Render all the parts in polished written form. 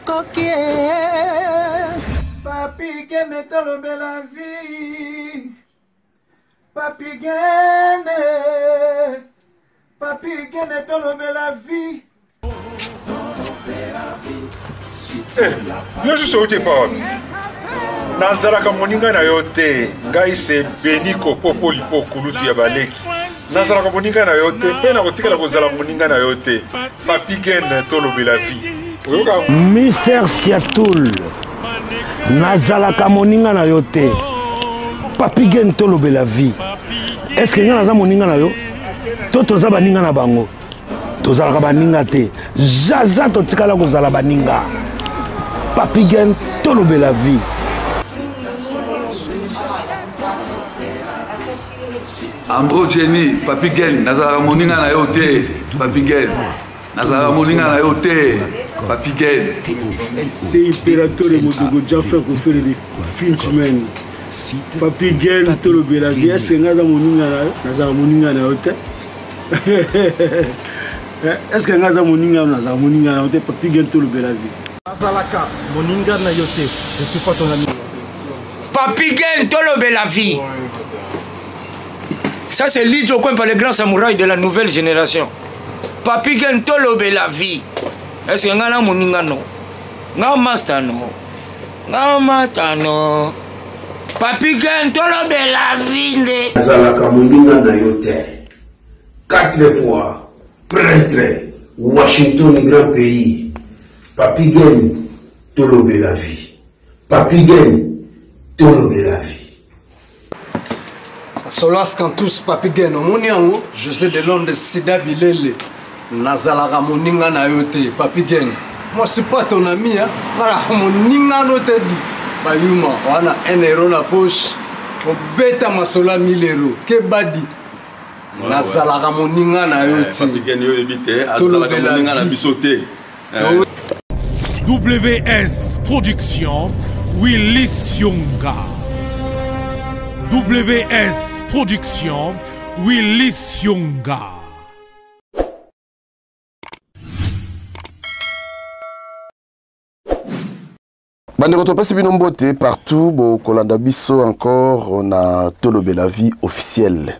Papi Gene tolobe la vie. Papi Gene. Papi Gene tolobe la vie. Yo suis sauté pas. Nazalaka moninga na yote. Ngai se beniko popo lipo kuluti ya baleki. Nazalaka moninga na yote. Pena kotika la kozala moninga na yote. Papi Gene tolobe la vie. Mister Siatoul. Nazalaka moninga na yote. Papi Gene tolobe la vie. Est-ce que naza moninga na yo? Toto za baninga na bango. Tozalaka baninga te. Zaza totikala kozala baninga. Papi Gene tolobe la vie. Ambro Jenny, Papi Gene, nazalaka moninga na yo te. Papi Gene. Nazalaka moninga na yo te. Papi Gene. C'est impérateur de Modogo Jaffa qui fait des Finchman. Papi Gene tolobe la vie. Est-ce que naza moninga na yo te? Est-ce que naza moninga na yo te? Papi Gene tolobe la vie. Nazalaka moninga na yo te. Je suis pas ton ami. Papi Gene tolobe la vie. Ça c'est Lidjo Kwempa, le grand samouraï de la nouvelle génération. Papi Gene tolobe la vie. Est-ce que ngana moninga no? Nga master no. Nga mata no. Papi Gene tolobe la vie nde. Nazalaka moninga na yo te. 4 fois prêtre Washington grand pays. Papi Gene tolobe la vie. Papi Gene tolobe la vie. Solas Kantous Papi Gene Omoniango, José de Londres Sida Bilele. Nazalaka moninga na yote, Papi Gene. Moi je suis pas ton ami, hein. Voilà, moninga no te di. Bayuma, wana 1 euro na poche. Obeta masola 1000 euros. Que badi. Nazalaka moninga na yote. Papi Gene yo ebite, azalaka moninga na bisote. WS Production, Willy Sionga. WS Production, Willy Sionga. Bandeko topesi bino mbote partout, bo kolanda biso encore, on a tolobe la vie officielle.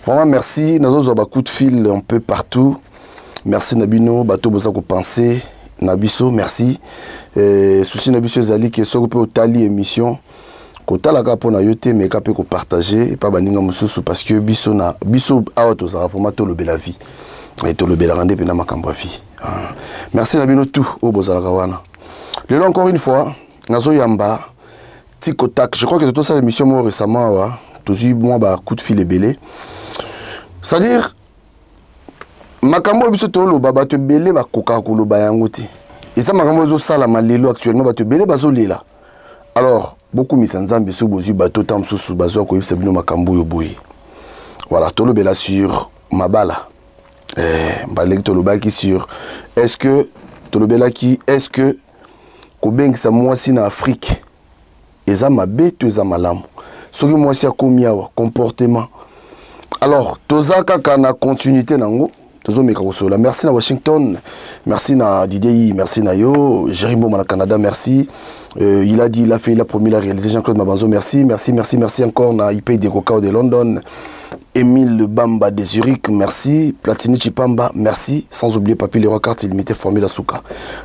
Vraiment merci, nazo ba coup de fil un peu partout. Merci Nabino, bato boza ko penser, Nabiso, merci. Souci Nabiso ezali ke soko pe otali émission. Kota la kapo na yote mais kapé ko partager et pas baninga mususu parce que biso na biso auto za vraiment tolobe la vie. Et tolobe la rende pe na makambo vie. Merci Nabino tout au bozala kawana. Le long encore une fois, nazo yamba Tikotak, je crois que tout ça l'émission moi récemment wa, tous eu moi ba coup de fil belé. C'est-à-dire makambo biso tolo baba te belé ba koka kolo ba yango ti. Et ça makambo zo sala malelo actuellement ba te belé bazo lela. Alors beaucoup misanzambe so bozu bato tam susu bazo ko yebisa bino makambo yo boyi. Voilà, tolo bela sur mabala. Mbalek tolo baki sur est-ce que tolo bela ki est-ce que Kobeng sa mwasi na Afrique eza mabe to eza malamu soki mwasi akomi awa comportement alors toza kaka na continuité nango tozo meka kosola. Merci na Washington, merci na Didier, merci na yo Jérimbo na Canada, merci. Il a dit, il a fait, il a promis, il a réalisé. Jean-Claude Mabanzo, merci, merci, merci, merci encore na IP de Coca de London, Émile Bamba de Zurich, merci. Platini Chipamba, merci. Sans oublier Papi Leroy Carte illimité Formule Asuka.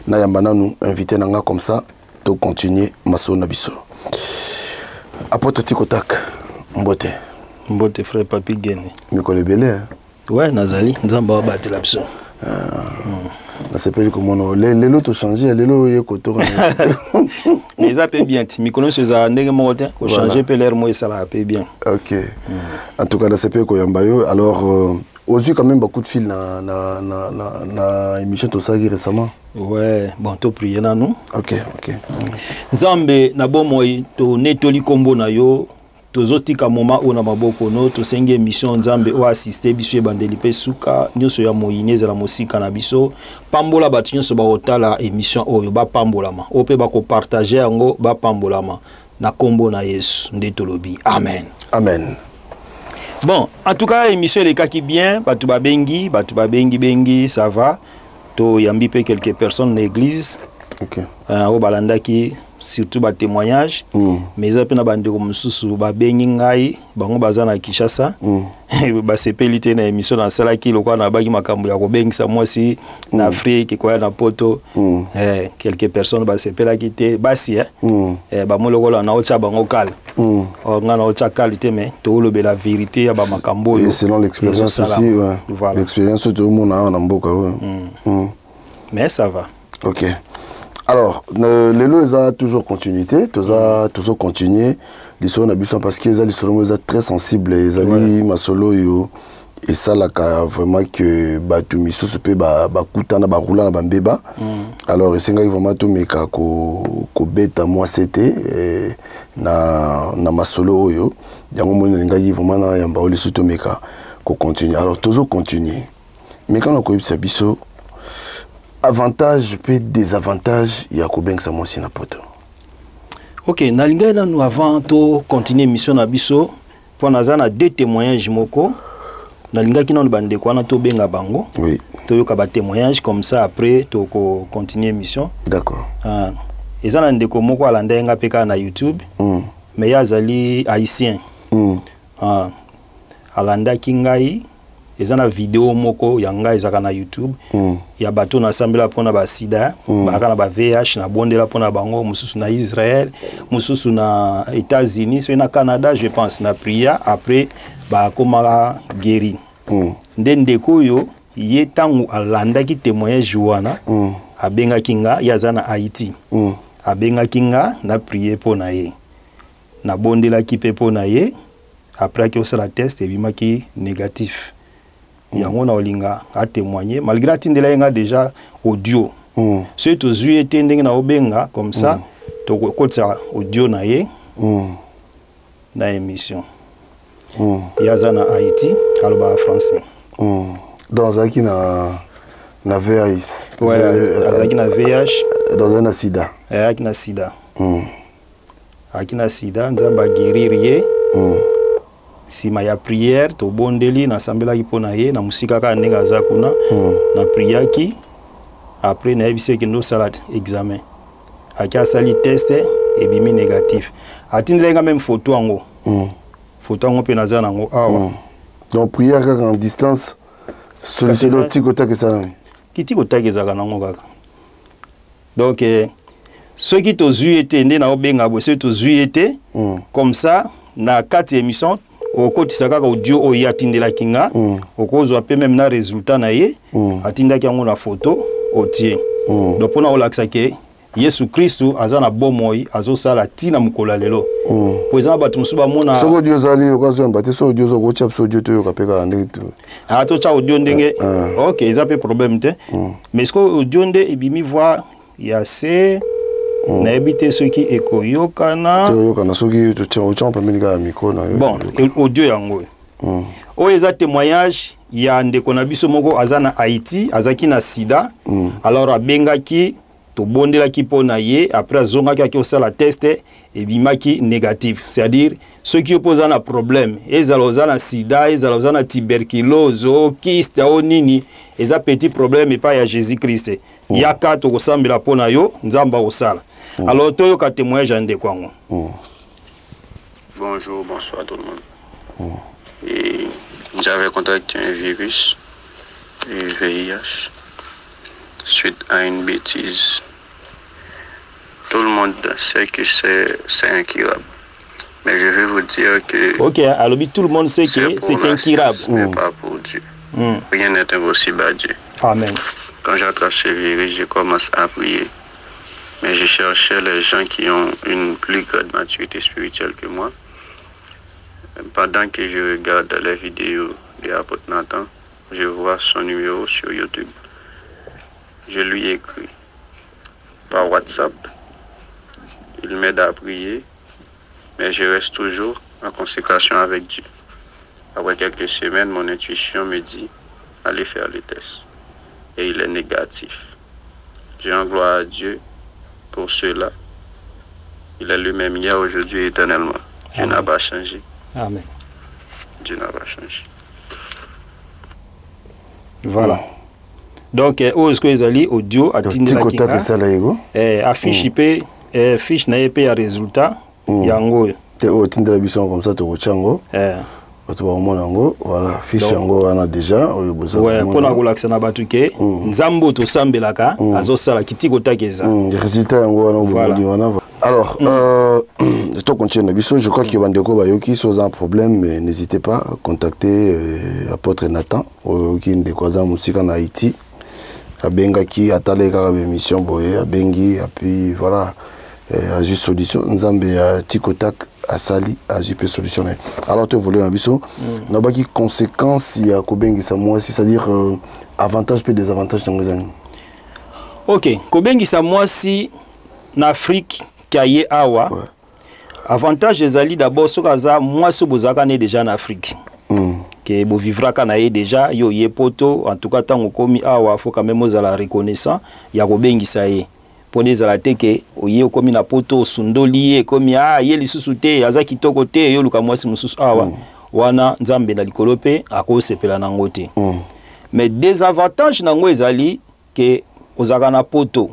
Nayambana nous invité nanga comme ça, to continuer Maso Nabiso. Apote Tikotak, Mbote. Mbote frère Papi Gene. Mikole Belé, hein? Ouais, Nazali, Nzamba bati la biso. C'est pas comme on les lots changé, les lots y koto. Les appels bien, mi connais ces années monter, ko changer l'air moi ça la paie bien. OK. En tout cas, là c'est pas Koyambayo. Alors aux yeux quand même beaucoup de fil na émission tout ça récemment. Ouais, bon to prier na nous. OK. Nzambe na bomoy to netoli kombo na yo. Tozotika moma ona maboko no to senge émission Nzambe o assister biso e bandeli pe suka nyoso ya moyineze la musika na biso pambola batinyo so ba otala émission oyo ba pambolama o pe ba ko partager yango ba pambolama na kombo na Yesu nde tolobi amen. Bon, en tout cas émission les kaki bien batu ba bengi ça va to yambi pe quelques personnes na église oyo balandaki surtout batémoignage mais eza mpe na bandeko mosusu babengi ngai bango baza na Kinshasa basepeli te na émission nasalaki lokola nabaki makambo ya kobengisa mwasi na Afrique koya na poto quelques personnes basepelaki te basi bamo lokola naotya bango kala nga naotya kala te mais toolobela vérité ya bamakambo oyo selon l'expérience aussi l'expérience toomona na mboka mais ça va. Ok. Alors, les lois ont toujours continuité, toujours continué. Les soins n'abusent parce que les soins sont très sensibles. Les amis, ma solo et ça là vraiment que batumi so peut bakuta na barula na bambeba. Alors c'est vraiment tout mais ko beta moi c'était na ma solo yo. Yango mo ngai vraiment na yamba oli surtout meka ko continuer. Alors toujours continuer. Mais quand on ko yebisa biso avantage peut désavantage ya kobengisa mwasi na poto. Ok, nalinga na nous avant to continuer mission na biso pour nazana deux témoignages moko nalinga kina no bande kwa na to benga bango. Oui. To yoka ba témoignage comme ça après to continuer mission. D'accord. Ezana ndeko moko alanda nga peka na YouTube. Mais yazali haïtien. Alanda kingai ezana vidéo moko yanga ezaka na YouTube ya bato na sambela pona ba sida baka na ba VIH na bondela pona bango mususu na Israël mususu na États-Unis so na Canada je pense na priya après ba komaka guéri ndeko yo ye tangu alanda ki témoignage wana abenga kinga yazana Haïti abenga kinga na prier pona ye na bondela ki pe pona ye après que ça test et bimaki négatif. Yango na olinga a témoigner malgré tindela nga déjà audio. Ce to zué tending na obenga comme ça to kotsa audio na ye na émission. Yazana Haïti kaloba français. Dans aki na VIH. Ouais, aki na VIH dans un sida. Aki na sida. Aki na sida nzamba guérir ye. Si ma ya prière to bondeli na sambela ki pona ye na musika ka ndenge aza kuna na priaki après na yebise ki ndo salade examen akia sali test et bimi négatif atindelenga même photo ango photo pe naza nango awa donc prière kaka en distance solution tikota ke ça kitiko takezaka nango kaka donc ceux qui to zui été ndé na obenga bo ceux to zui été comme ça na 4 émissions au côté sakaka audio o yatindela kinga okozwa pe même na résultat na ye atindaki yango na photo otie donc pona olakisa ke Yesu Kristo azana bomoi azosala tina mukola lelo poza batu musuba mona soko audio zali okazo mbate so audio zo kocha so audio to yokapeka ndenge tu to cha audio ndenge OK eza pe problème te mais ce que audio nde ebimi voir ya se na ebité ceux qui ekoyokana soki to tcha pamenika micro na yo bon audio yango o eza témoignage ya ndeko na biso moko azana Haïti azaki na sida alors abengaki to bondelaki pona ye après azongaki aki osala test et bimaki négatif c'est-à-dire ceux qui opposent un problème ezalozana sida ezalozana tuberculose o kyste o nini eza petit problème et pas ya Jésus-Christ yaka to kosambela pona yo nzamba osala alors toyo ka témoignage ande kwango. Bonjour, bonsoir tout le monde. Et j'avais contacté un virus, le VIH, suite à une bêtise. Tout le monde sait que c'est incurable. Mais je vais vous dire que... Ok, alors tout le monde sait que c'est incurable. Mais pas pour Dieu. Rien n'est impossible à Dieu. Amen. Quand j'attrape ce virus, je commence à prier. Mais je cherchais les gens qui ont une plus grande maturité spirituelle que moi. Pendant que je regarde les vidéos de l'apôtre Nathan, je vois son numéro sur YouTube. Je lui écris par WhatsApp. Il m'aide à prier, mais je reste toujours en consécration avec Dieu. Après quelques semaines, mon intuition me dit allez faire le test. Et il est négatif. Je rends gloire à Dieu pour cela. Il est le même hier, aujourd'hui et éternellement. Dieu n'a pas changé. Amen. Dieu n'a pas changé. Voilà. Donc oyo ezali audio atindela kinga affiche pe fiche na ye pe ya résultat yango oyo te oyo tindela biso comme ça tokotya yango bato bakomona yango voilà fiche yango wana déjà oyo mpona kolakisa na bato ke nzambe oyo tosambelaka azosala kiti kotaka eza résultat yango wana obomoli wana. Alors, je continue. Je crois qu'il y a des gens qui sont un problème, mais n'hésitez pas à contacter l'apôtre Nathan, qui est des croisants musique en Haïti. À Benga qui a talé la émission, à Bengi, et puis voilà, à juste solution. Nzambe à Tikotak, à Sali, à JP solutionner. Alors, tu voulais un biseau. N'a pas qui conséquences il y a Kobengi Samoa, c'est-à-dire avantages et désavantages dans les années. Ok, Kobengi Samoa si en Afrique. Kaye awa avantage ezali d'abord sokaza moi so bozaka ne déjà en Afrique que bo vivra kana ye déjà yo ye poto en tout cas tango komi awa faut quand même ozala reconnaissant ya kobengisa ye pone ezala teke oye komi na poto sundoli ye komi ye lisusu te aza kitoko te yo luka mwasi mususu awa wana nzambe na likolo pe akosepela nango te mais désavantage nango ezali que ozaka na poto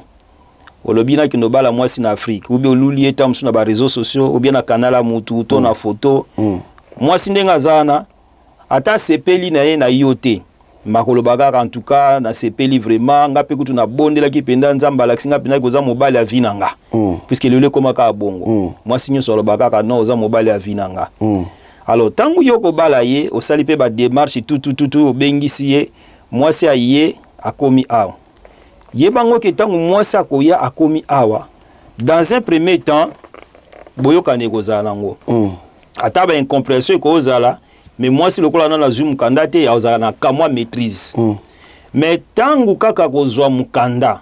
olobina ki no bala mwasi na Afrique ou bien oluli eta msu na ba réseaux sociaux ou bien na kanala mutu to na photo mwasi ndenga zana ata sepeli na ye na yote makolo bagaka en tout cas na sepeli vraiment nga pe kutu na bondela ki penda nzamba laksinga penda koza mobali avinanga puisque lele komaka bongo mwasi nyo solo bagaka no oza mobali avinanga alors tangu yoko bala ye osali pe ba démarche tout obengisi ye mwasi aye akomi awa yebango ke tangu mwasi akoya akomi awa dans un premier temps boyokane kozala nango ata ba incompréhension ekozala mais mwasi lokola na zwi mukanda te azala na kamwa maîtrise mais tangu kaka kozwa mukanda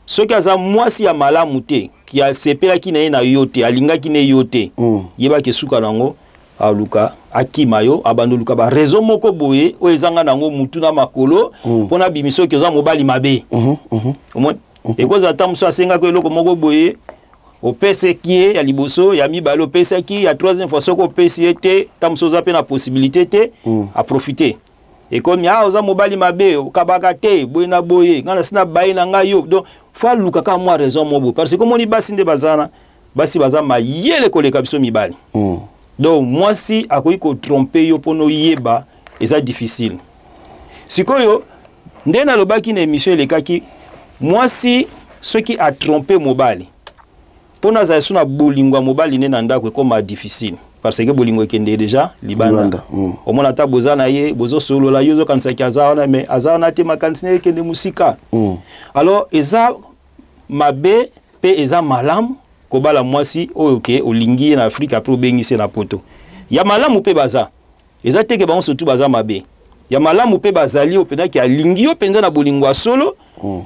soki aza mwasi ya malamu te ki asepelaki na ye na yo te alingaki na yo te yebaki suka nango aluka akimayo abandoluka ba raison moko boye o ezanga nango mutu na makolo pona bimiso ki oza mobali mabe omoni ekoza tamuso asenga ko eloko moko boye opese ki ya liboso ya mibalo opese ki ya troisième fois soko opese te tamuso za pe na possibilité te a profiter et comme ya oza mobali mabe okabaka te boye na boye ngana sina bayi na ngayo donc fa luka ka moi raison moko parce que comme on basi nde bazana basi bazama yele koleka biso mibali donc moi si akoki ko tromper yo pono yeba eza difficile sikoyo ndena lobaki na émission elekaki moi si ceux qui a trompé mobali pona za suna bolingwa mobali ne na ndako comme difficile parce que bolingo ekende déjà libanda omona ta bozana ye bozo solo la yozo kanisa ki azana mais azana te makansine ekende musika alors eza mabe pe eza malamu kobala mwasi oyo ke olingi na Afrique après obengise na poto ya malamu pe baza eza teke bango surtout baza mabe ya malamu pe bazali openda ki alingi yo penza na bolingwa solo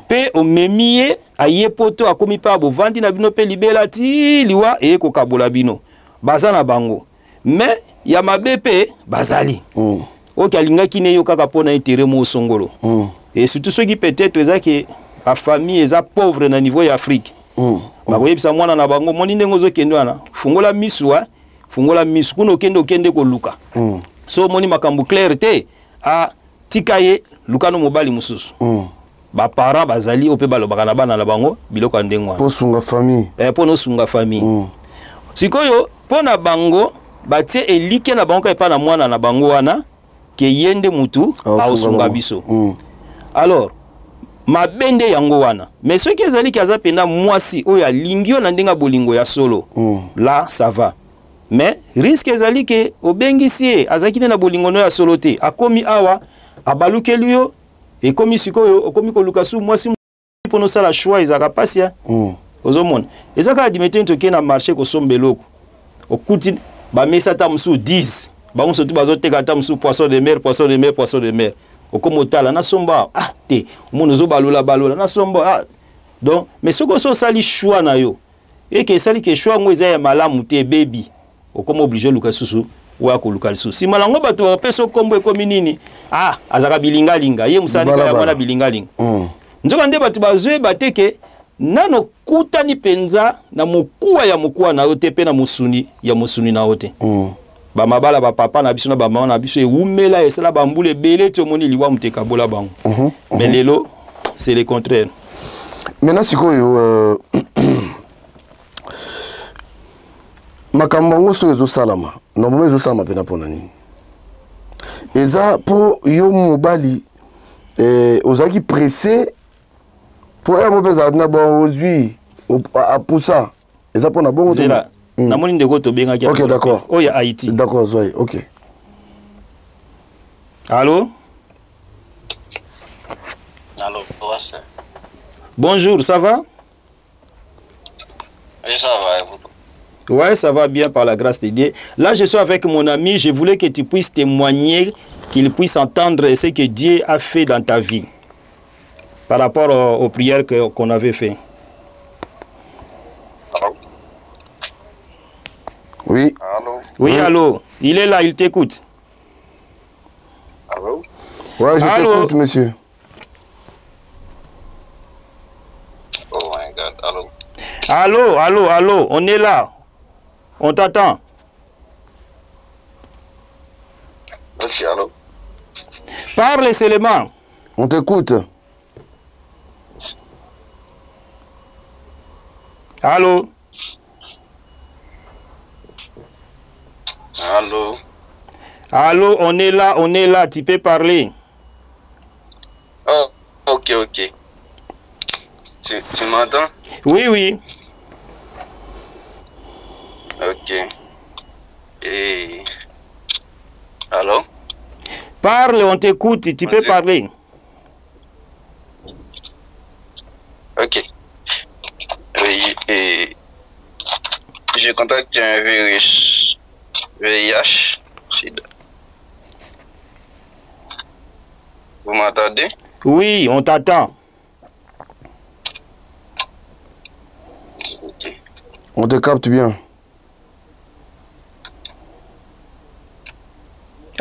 pe omemiye aye poto akomi pa bovandi na bino pe libela ti liwa e ko kabola bino baza na bango mais ya mabe pe bazali oki alingaki ne yo kaka pona intérêt mo songolo et surtout ceux qui peut-être eza que la famille eza pauvre na niveau ya Afrique bakoyebisa mwana na bango moni ndengo zo kendo wana fungola misu kuno kende ko luka so moni makambu clair te a tikaye lukano mobali mususu ba parents bazali ope balobaka na bana na bango biloko ndengwa po sunga famille po sunga famille sikoyo pona bango batie elike na bango epa na mwana na bango wana ke yende mutu aosunga biso alors mabende yango wana mais ce qui ezali ki aza penda mwasi oyo alingio na ndenga bolingo ya solo là ça va mais risque ezali ke obengisi azaki na bolingo no ya solo te akomi awa abalukeli yo ekomi sikoyo okomi koluka su mwasi pono sala choix ezaka pasia ozomona ezaka adimete ntoke na marché ko sombeloko okuti ba mesa ta musu 10 ba musu tu bazoteka ta musu poisson de mer okomotala na somba te omono zo balola na somba donc mais soko so sali choix na yo et que sali ke choix ngo eza ya malamu te baby okomo obligé luka susu wa ko luka susu si malango bato opeso kombo ekomi nini azaka bilingalinga ye musani ka mwana bilingalinga nzoka nde bato bazwe bateke nano kutani penza na mokuwa ya mokuwa na yo te pe na musuni ya musuni na yo te ba mabala ba papa na biso na ba mama na biso eumela esala bambule belete omoni liwa muteka bola bango mais lelo c'est le contraire. Maintenant, sikoyo makambo so ezo salama. Normalement ezo salama pena pona nini. Eza po yo mobali ozaki pressé pour un mopeza na bon ozui a poussa. Eza pona bongo Zela. Na moni ndeko to benga ki. OK, d'accord. Oh ya Haïti. D'accord, Zoé. OK. Allô? Allô, bonjour, ça va? Oui, ça va, et vous? Ouais, ça va bien par la grâce de Dieu. Là, je suis avec mon ami. Je voulais que tu puisses témoigner, qu'il puisse entendre ce que Dieu a fait dans ta vie par rapport aux prières qu'on avait fait. Allô? Oui. Allô? Oui, allô. Il est là, il t'écoute. Allô? Ouais, je t'écoute, monsieur. Oh my God, allô? Allô, allô, allô, on est là. On t'attend. Ok, allô? Parle seulement. On t'écoute. Allô? Allô? Allô, on est là, tu peux parler. Oh, ok, ok. Tu m'entends? Oui, oui. Ok. Et... Allô? Parle, on t'écoute, tu peux parler. Ok. Oui, et... Je contacte un virus VIH, SIDA. Vous m'entendez? Oui, on t'attend. Ok. On te capte bien.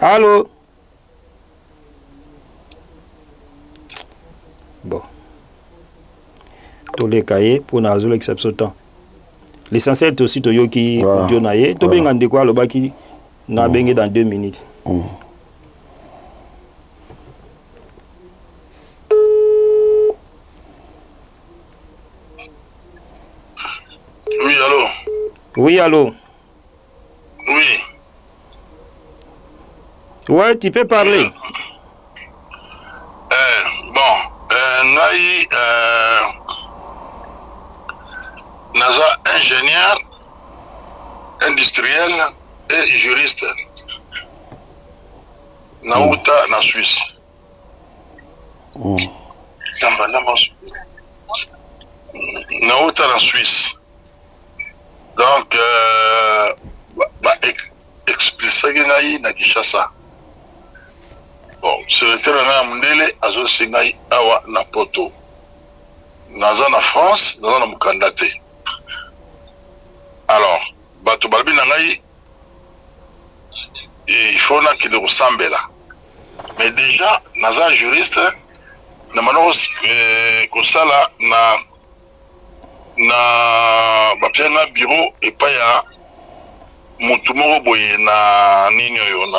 Allô? Bon. Tous les cahiers pour Nazo l'exception temps. L'essentiel est aussi Toyoki audio naye. To benga ndeko le baki na benga dans 2 minutes. Oui, allô? Oui, allô? Oui. Ouais, tu peux parler. Naï, Naza ingénieur, industriel et juriste. Nauta na Suisse. Nauta na Suisse. Donc, expliquer naï na Kinshasa. Bon, secrétaire na Mundele azo singai awa na poto. Naza na France, naza na mukandate. Alors, bato balbi na ngai il faut na qu'il ressemble là. Mais déjà, naza juriste na manos kosala na bapia bureau et pas ya mutu moko boye na nini yo na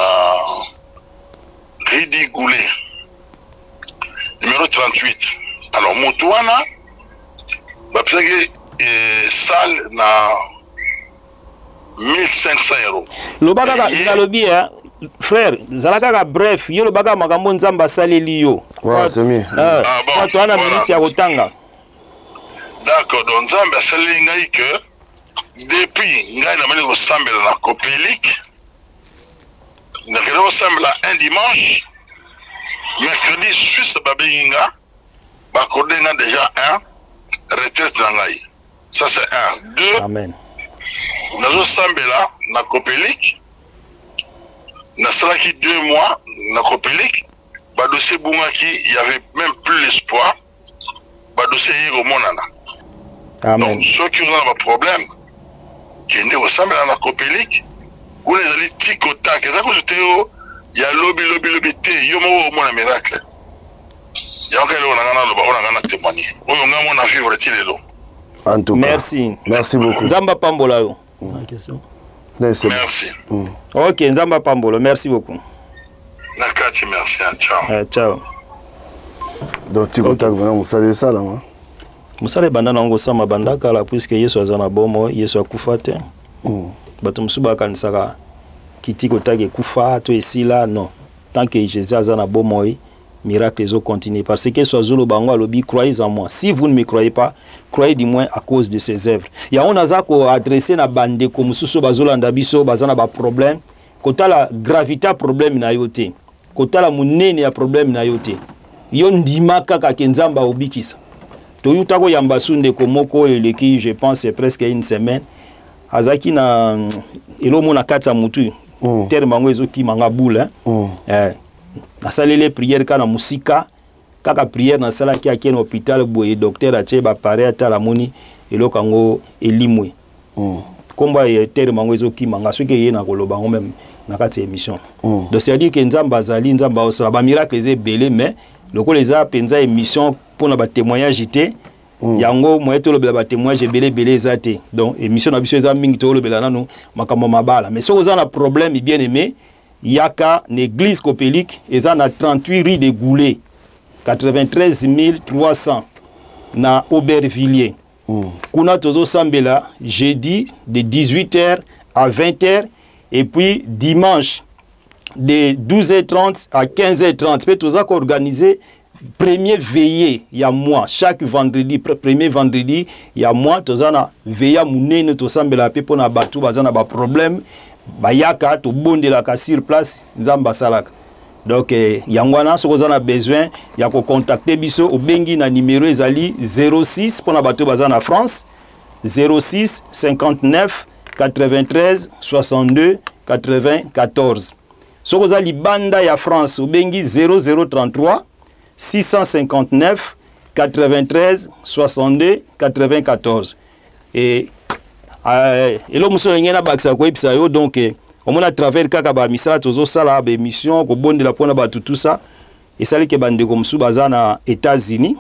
Ridi Goulet, numéro 38. Alors, Moutouana, salle na 1500 €. Le baga na lobby, frère, zalaka bref, yo le baga makambo nzamba saleli yo. Ouais, c'est mieux. Bon, toi na minute ya kotanga. D'accord, donc nzamba saleli ngai que depuis ngai na mani ko sambela na Copélique. Nous ressemble à un dimanche, mercredi, Suisse Babinga, accordé déjà un retraite dans l'aïe. Ça c'est un. 2. Amen. Nous ressemble là, na Copélique, nous sommes 2 mois, na Copélique, bah dossier Boungaki, il n'y avait même plus l'espoir, bah dossier Yego Monana. Amen. Donc ceux qui ont un problème, qui ressemble à la Copélique, où les alliés ticotac, c'est ça que j'étais au, il y a lobby, yo mo mo na miracle. Ya on a témoigné. On a vivre le en tout cas. Merci. Merci beaucoup. Nzamba Pambola. Question. Merci. OK, Nzamba Pambola, merci beaucoup. Nakati, merci. Ciao. Ciao. Donc tu contact vraiment musala ça là. Musala banda na ngo sama banda kala puisque Yesu azana bomo, Yesu akufa te. Bato musuba kanisaka kitiko tage kufa to esila non. Tant que Jésus azana bomo, miracle les continuer parce que soit zolo bango alobi croyez en moi. Si vous ne me croyez pas, croyez du moins à cause de ses œuvres. Ya on azako adresser na bande ko mususu bazolanda biso bazana ba problème. Kota la gravité problème na yote. Kota la munene ya problème na yote. Yo ndima kaka kenzamba obikisa. To yutako yambasunde komoko eleki je pense c'est presque une semaine. Azaki na elomo na kata mutu. Terme mango ezoki manga boule asalele prière kana musika kaka prière na sala ki akien hôpital boye docteur atie ba pare ata la moni eloko ngo elimwe komba ye terme mango ezoki manga soki ye na koloba ngo même na kati émission donc c'est à dire que nzamba zali nzamba osala ba miracle ezé belé mais loko les a penza émission pour na ba témoignage ité yango moye to lobela ba témoignage belé ezate donc émission na biso eza mingi to lobela nanu makambo mabala mais so oza na problème bien aimé yaka l'église copélique eza na 38 rue de Goulet 93 300 na Aubervilliers kuna tozo sambela jeudi de 18h à 20h et puis dimanche de 12h30 à 15h30 peut toza organiser premier veillée ya mois chaque vendredi premier vendredi ya mois tozana veilla munene to sambela pe pona batu bazana ba problème bayaka to bondelaka sur place nzamba salaka donc yangwana soko zana besoin ya ko contacter biso obengi na numéro ezali 06 pona bato bazana France 06 59 93 62 94 soko za libanda ya France obengi 0033 659 93 62 94 et elo musolo ngena bakisa ko episa yo donc au moins à travers kaka ba misala tozo sala ba émission ko bondela pona ba tout ça et sali ke bande ko musu bazana États-Unis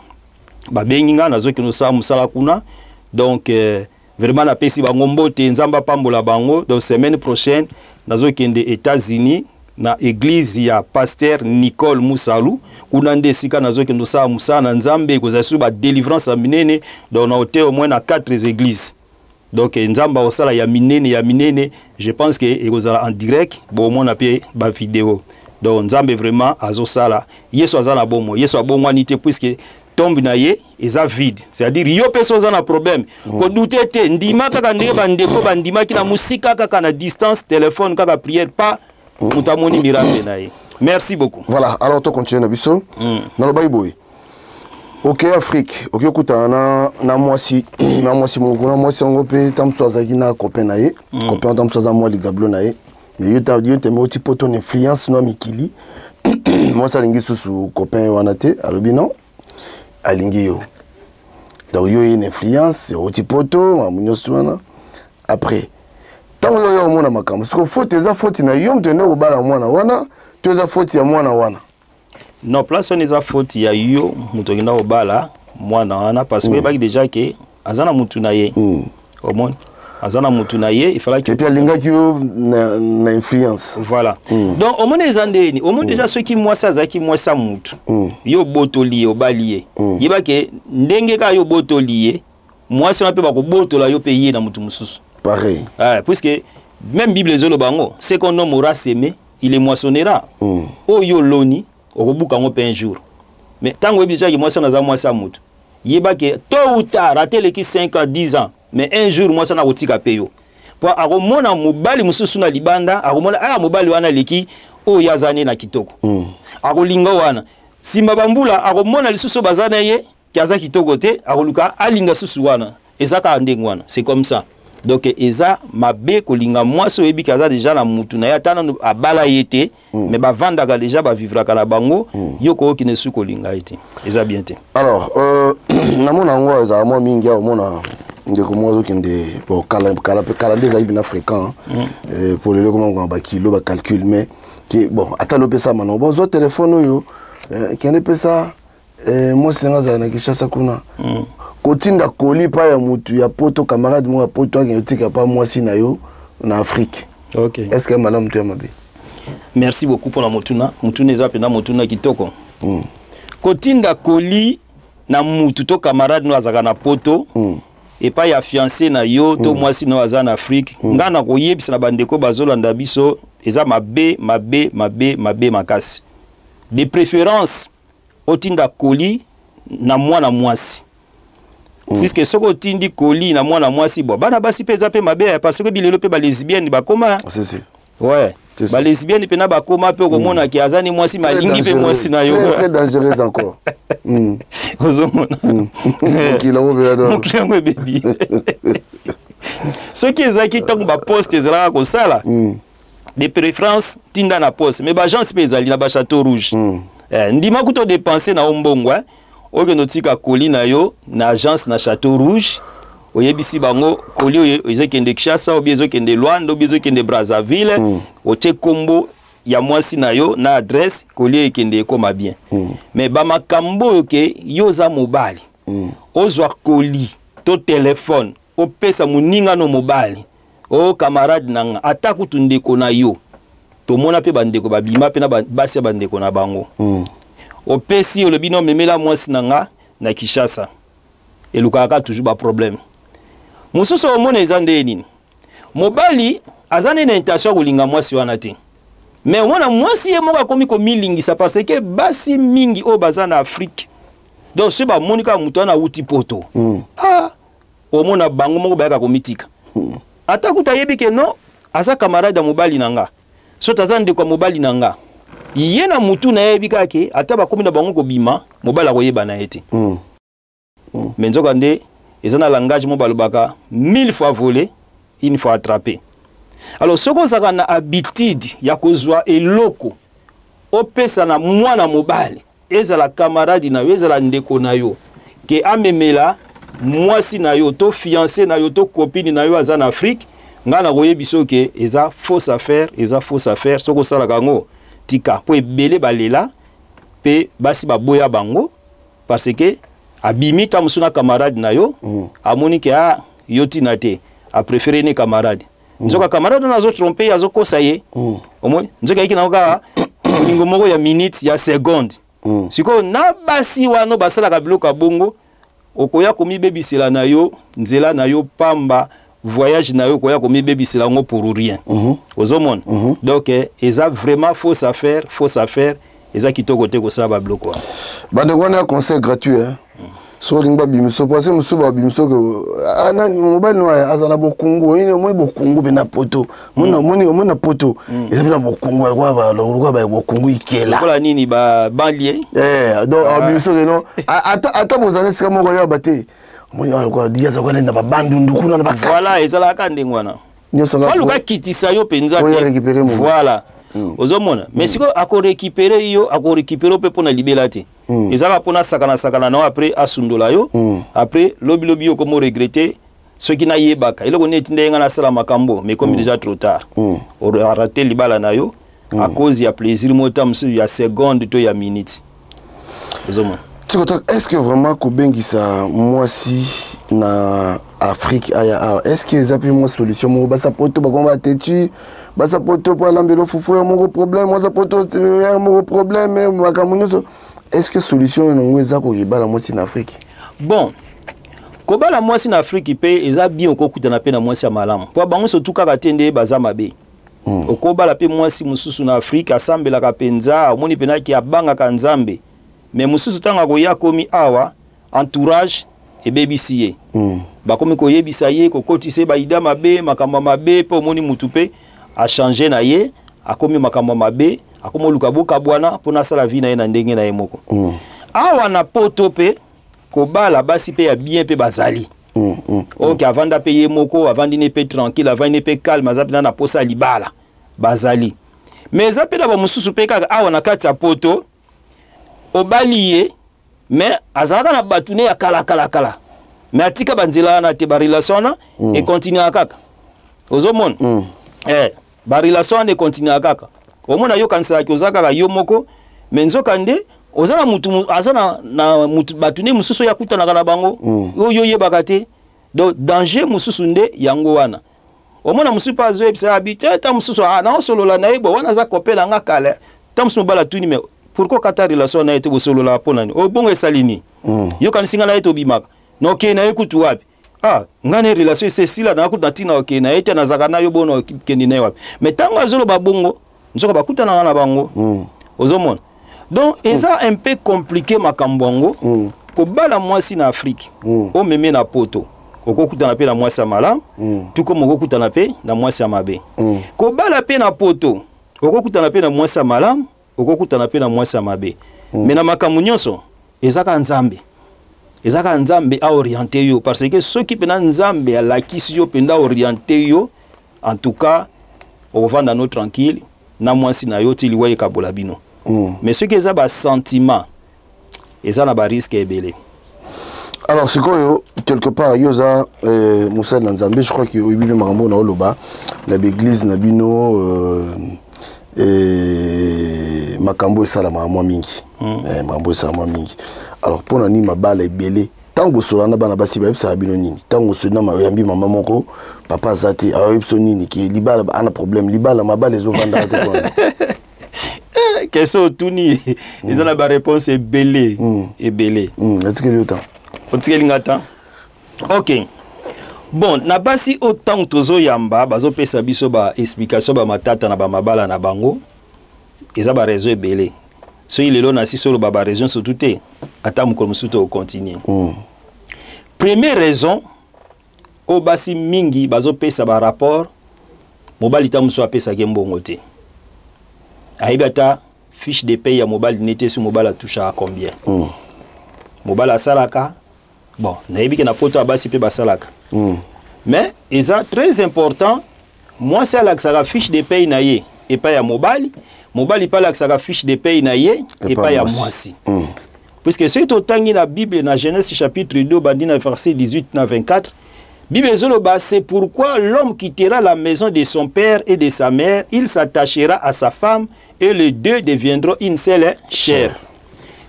ba benginga nazo ke no sa musala kuna donc vraiment na pesi bango mbote nzamba pambola bango donc semaine prochaine nazo kende États-Unis na église ya pasteur Nicole Moussalou kuna ndesika nazo kendo sa musana nzambe ko za su ba délivrance a minene donc na hôtel au moins na 4 églises. Donc nzamba osala ya minene je pense que ekozala en direct bon mon appel ba vidéo donc nzambe vraiment azosala yeso azana bomo yeso abongo nité puisque tombe na ye eza vide c'est-à-dire yo peso za na problème ko douter te ndima kaka ndenge bandeko bandima kina musika kaka na distance téléphone kaka prière pas mutamoni miracle na ye. Merci beaucoup. Voilà, alors to continue na biso na lobayiboy. Ok Afrique, ok kuta na mwasi moko na mwasi ngo pe tamso azaki na copain na ye, copain tamso za moi ligablo na ye. Mais yo te moti poto influence no mikili. Moi ça lingi susu copain wana te, alobi non. Alingi yo. Donc yo une influence, oti poto, mamunyo wana. Après tango yo mona makambo, parce que faute eza faute na yo mtende ko bala mwana wana, to eza faute ya mwana wana. Non, place on eza faute ya yo mutokina obala mwana wana parce que baki déjà que azana mutu na ye. Au moins azana mutu na ye, il fallait que et puis linga ki yo na influence. Voilà. Donc au moins ezandeni, au moins déjà ceux qui moi ça zaki moi ça mutu. Yo botoli obalié. Yeba que ndenge ka yo botoli moi ça peut ba ko botola yo payer na mutu mususu. Pareil. Puisque même Bible zolo bango, ce qu'on homme aura semé, il les moissonnera. O yo loni okobuka ngo un jour. Mais tant que déjà moi ça na za moi ça mutu. Yeba que tôt ou tard rater les qui 5 ans 10 ans, mais un jour moi ça na kotika peyo. Pour akomona mobali mususu na libanda, akomona mobali wana leki o yazane na kitoko. Akolinga wana. Simba bambula akomona lisusu bazana ye, kiaza kitoko te, akoluka alinga susu wana. Ezaka ndenge wana. C'est comme ça. Donc eza mabe kolinga moi so ebi kaza déjà na mutu na yatana abala yete mais ba vandaka déjà ba vivra kala bango yoko ki ne su kolinga yete eza bien te. Alors na mona ngo eza mo mingi au mona ndeko mozo kende bon kala des aïbina fréquent pour le comment ba kilo ba calcul mais qui bon atalo pesa mano bon zo téléphone yo kende pesa moi c'est nga na kishasa kuna kotinda koli pa ya mutu ya poto camarade mo ya poto aketika pa mwasi na yo na Afrique. OK. Est-ce que madame tu mabe? Merci beaucoup pour la mutuna. Mutuna eza pena mutuna kitoko. kotinda koli na mutu to camarade no azaka na poto et pas ya fiancé na yo to mwasi no aza na Afrique ngana koyebisa na bandeko bazolanda biso eza mabe makasi de préférence otinda koli na mwana mwasi puisque soko tindi koli na mwana mwasi bo bana basi peza pe mabe parce que bilelo pe ba lesbienne bakoma c'est ouais ba lesbienne pe na bakoma pe komona ki azani mwasi malingi pe mwasi na yo très dangereux encore ozomona mon baby ce qui ezaki tango ba poste ezala ko sala de préférence tinda na poste mais ba agence pe ezali na ba château rouge ndima kuto dépenser na ombongo oke notika koli na yo na agence na château rouge oyebisi bango koli ezokende Kinshasa ou bien ezokende Luanda ou bien ezokende Brazzaville oche kombo ya mwasi na yo na adresse koli ekende ekoma bien mais ba makambo ke yoza mobali ozwa koli to téléphone opesa muninga no mobali o camarade nanga ataku tundeko na yo tomona pe bandeko babima pe na basi bandeko na bango opesi olobino memela mwasi nanga na Kinshasa elukaka toujours ba problème mususu omona ezande nini mobali azane na intention kolinga mwasi wana te mais omona mwasi ye moka komi ko milingisa parce que basi mingi o bazana Afrique donc ce ba monika mutu na uti poto omona bango moko bayaka komitika atakuta yebi ke no aza camarade mobali nanga so tazande kwa mobali nanga yena mutu na yebi kake ata bakomi na bango ko bima mobali akoyeba na ete menzoka nde ezana langage mo balobaka 1000 fois volé une fois attrapé alors soko zaka na habitude ya kozwa eloko opesa na mwana mobali ezala camarade na yo ezala ndeko na yo ke amemela mwasi na yo to fiancé na yo to copine na yo aza na Afrique ngana koyebiso ke eza fausse affaire soko sala kango tika po ebele balela pe basi baboya bango parce que abimi ta musuna camarade na yo amoni ke yoti na te a préféré ne camarade nzoka camarade na zo tromper azo kosaye omoi nzoka iki na oka lingo moko ya minute ya seconde siko na basi wano basala ka bloka bongo okoya komi bebisela na yo nzela na yo pamba voyage na yo koya komi bebisela ngo pour rien ozomona donc eza vraiment fausse affaire eza kitoko te ko sala ba bloko bande kona conseil gratuit so lingba bimiso parce musuba bimiso ko ana mobile no azana bokungu ine mo bokungu bena poto mona poto eza bena bokungu kwa ba bokungu ikela kola nini ba banlier donc bimiso no ata bozana sika moko ya bate moni alikuwa dia za kwenda ba bandu ndukuna na bakati voilà ezala kande ngwana faluka kitisa yo penza te voilà ozomona mais siko ako récupérer yo ako récupérer pe pona libela te ezaka pona sakana na après asundola yo après lobi yo comme regretter ce qui na yebaka eloko neti ndenga na sala makambo mais comme déjà trop tard on a raté libala na yo à cause ya plaisir motam sur ya seconde to ya minute ozomona est-ce que vraiment kobengisa mwasi na Afrique aya est-ce que ça peut une solution mo basa poto bakoma tetu basa poto pour l'ambelo fufu mon problème moi ça poto mon problème makamunuso est-ce que solution ngweza ko yibala mwasi na Afrique bon kobala mwasi na Afrique pe eza bien okokutana pe na mwasi ya malamu po bango surtout kaka tende baza mabe okobala pe mwasi mususu na Afrique asambela ka penza omoni penaki abanga ka nzambe mais mususu tanga koya komi awa entourage et bebisiye bakomi koyebisa ye kokotise baida mabe makamba mabe po moni mutupe a changer na ye akomi makamba mabe akomo lukabuka bwana pona sala vie na ye na ndenge na ye moko awa na poto pe kobala basi pe ya bien pe bazali OK avanda pe ye moko avandi ne pe tranquille avandi ne pe calme azapina na posa libala bazali mais zapela ba mususu pe kaka awa na kati ya poto obaliye mais azalaka na batune ya kala mais atika banzela na te ba relation na et continue kaka ozomona ba relation ne continue kaka omona yo kanisa ki ozaka yo moko mais nzoka nde ozana mutu azana na mutu batune mususu ya kutana kana bango yo yebaka te donc danger mususu nde yango wana omona mususu pa zo ebisa habite ta mususu na solola na yebo wana za kopela nga kala ta mususu bala tuni mais pourquoi kata relation na été bosolo la ponani o bongo esalini yo kanisinga na été obimaka na okay na ekutu wapi ngane relation c'est si la na kuta tina okay na été na zakana yo bono kendi na wapi mais tango azolo ba bongo nzoka bakuta na bango ozomona donc eza un peu compliqué makambongo ko bala mwasi na Afrique o meme na poto okokuta na pe na mwasi ya malamu tuko mokokuta na pe na mwasi ya mabe ko bala pe na poto okokuta na pe na mwasi ya malamu okokuta na pe na mwasi ya mabe mais na makambo nyonso ezaka nzambe a orienté yo parce que ceux qui pena nzambe alakisi yo penda orienté yo en tout cas on va dans nos tranquille na mwasi na yo tili waye kabola bino mais ceux qui ont des sentiments ils ont un risque ebele. Alors c'est quoi quelque part yoza Moussa Nzambe je crois que au bibi marambo na oloba la église na bino makambo esala mwa mingi makambo esala mwa mingi alors pona ni mabala ebele tango solana bana basi ba ebisa bino nini tango solana ma yambi mama moko papa zati a ebso nini ki libala ana problème libala mabala ezo vanda te quoi question tuni ils ont la réponse ebele ebele est-ce que le temps otikelingata OK bon na basi autant tozo yamba bazo pesa biso ba explication ba matata na ba mabala na bango eza ba raison ebele so il est là na si solo ba raison surtout te ata mukolo musuto au continuer première raison o basi mingi bazo pesa ba rapport mobali ta muso apesa kembongo te aibata fiche de paye ya mobile n'était sur mobile à toucher à combien mobile à salaka bon naïbi que na poto abasi pe basalaka mais c'est très important moi c'est là que ça fiche de paye naie et pas ya mobile pas là que ça fiche de paye naie et pas ya moisi puisque c'est autant dans la Bible dans Genèse chapitre 2 bandina verset 18 na 24 Bible zoloba c'est pourquoi l'homme quittera la maison de son père et de sa mère, il s'attachera à sa femme et les deux deviendront une seule chair.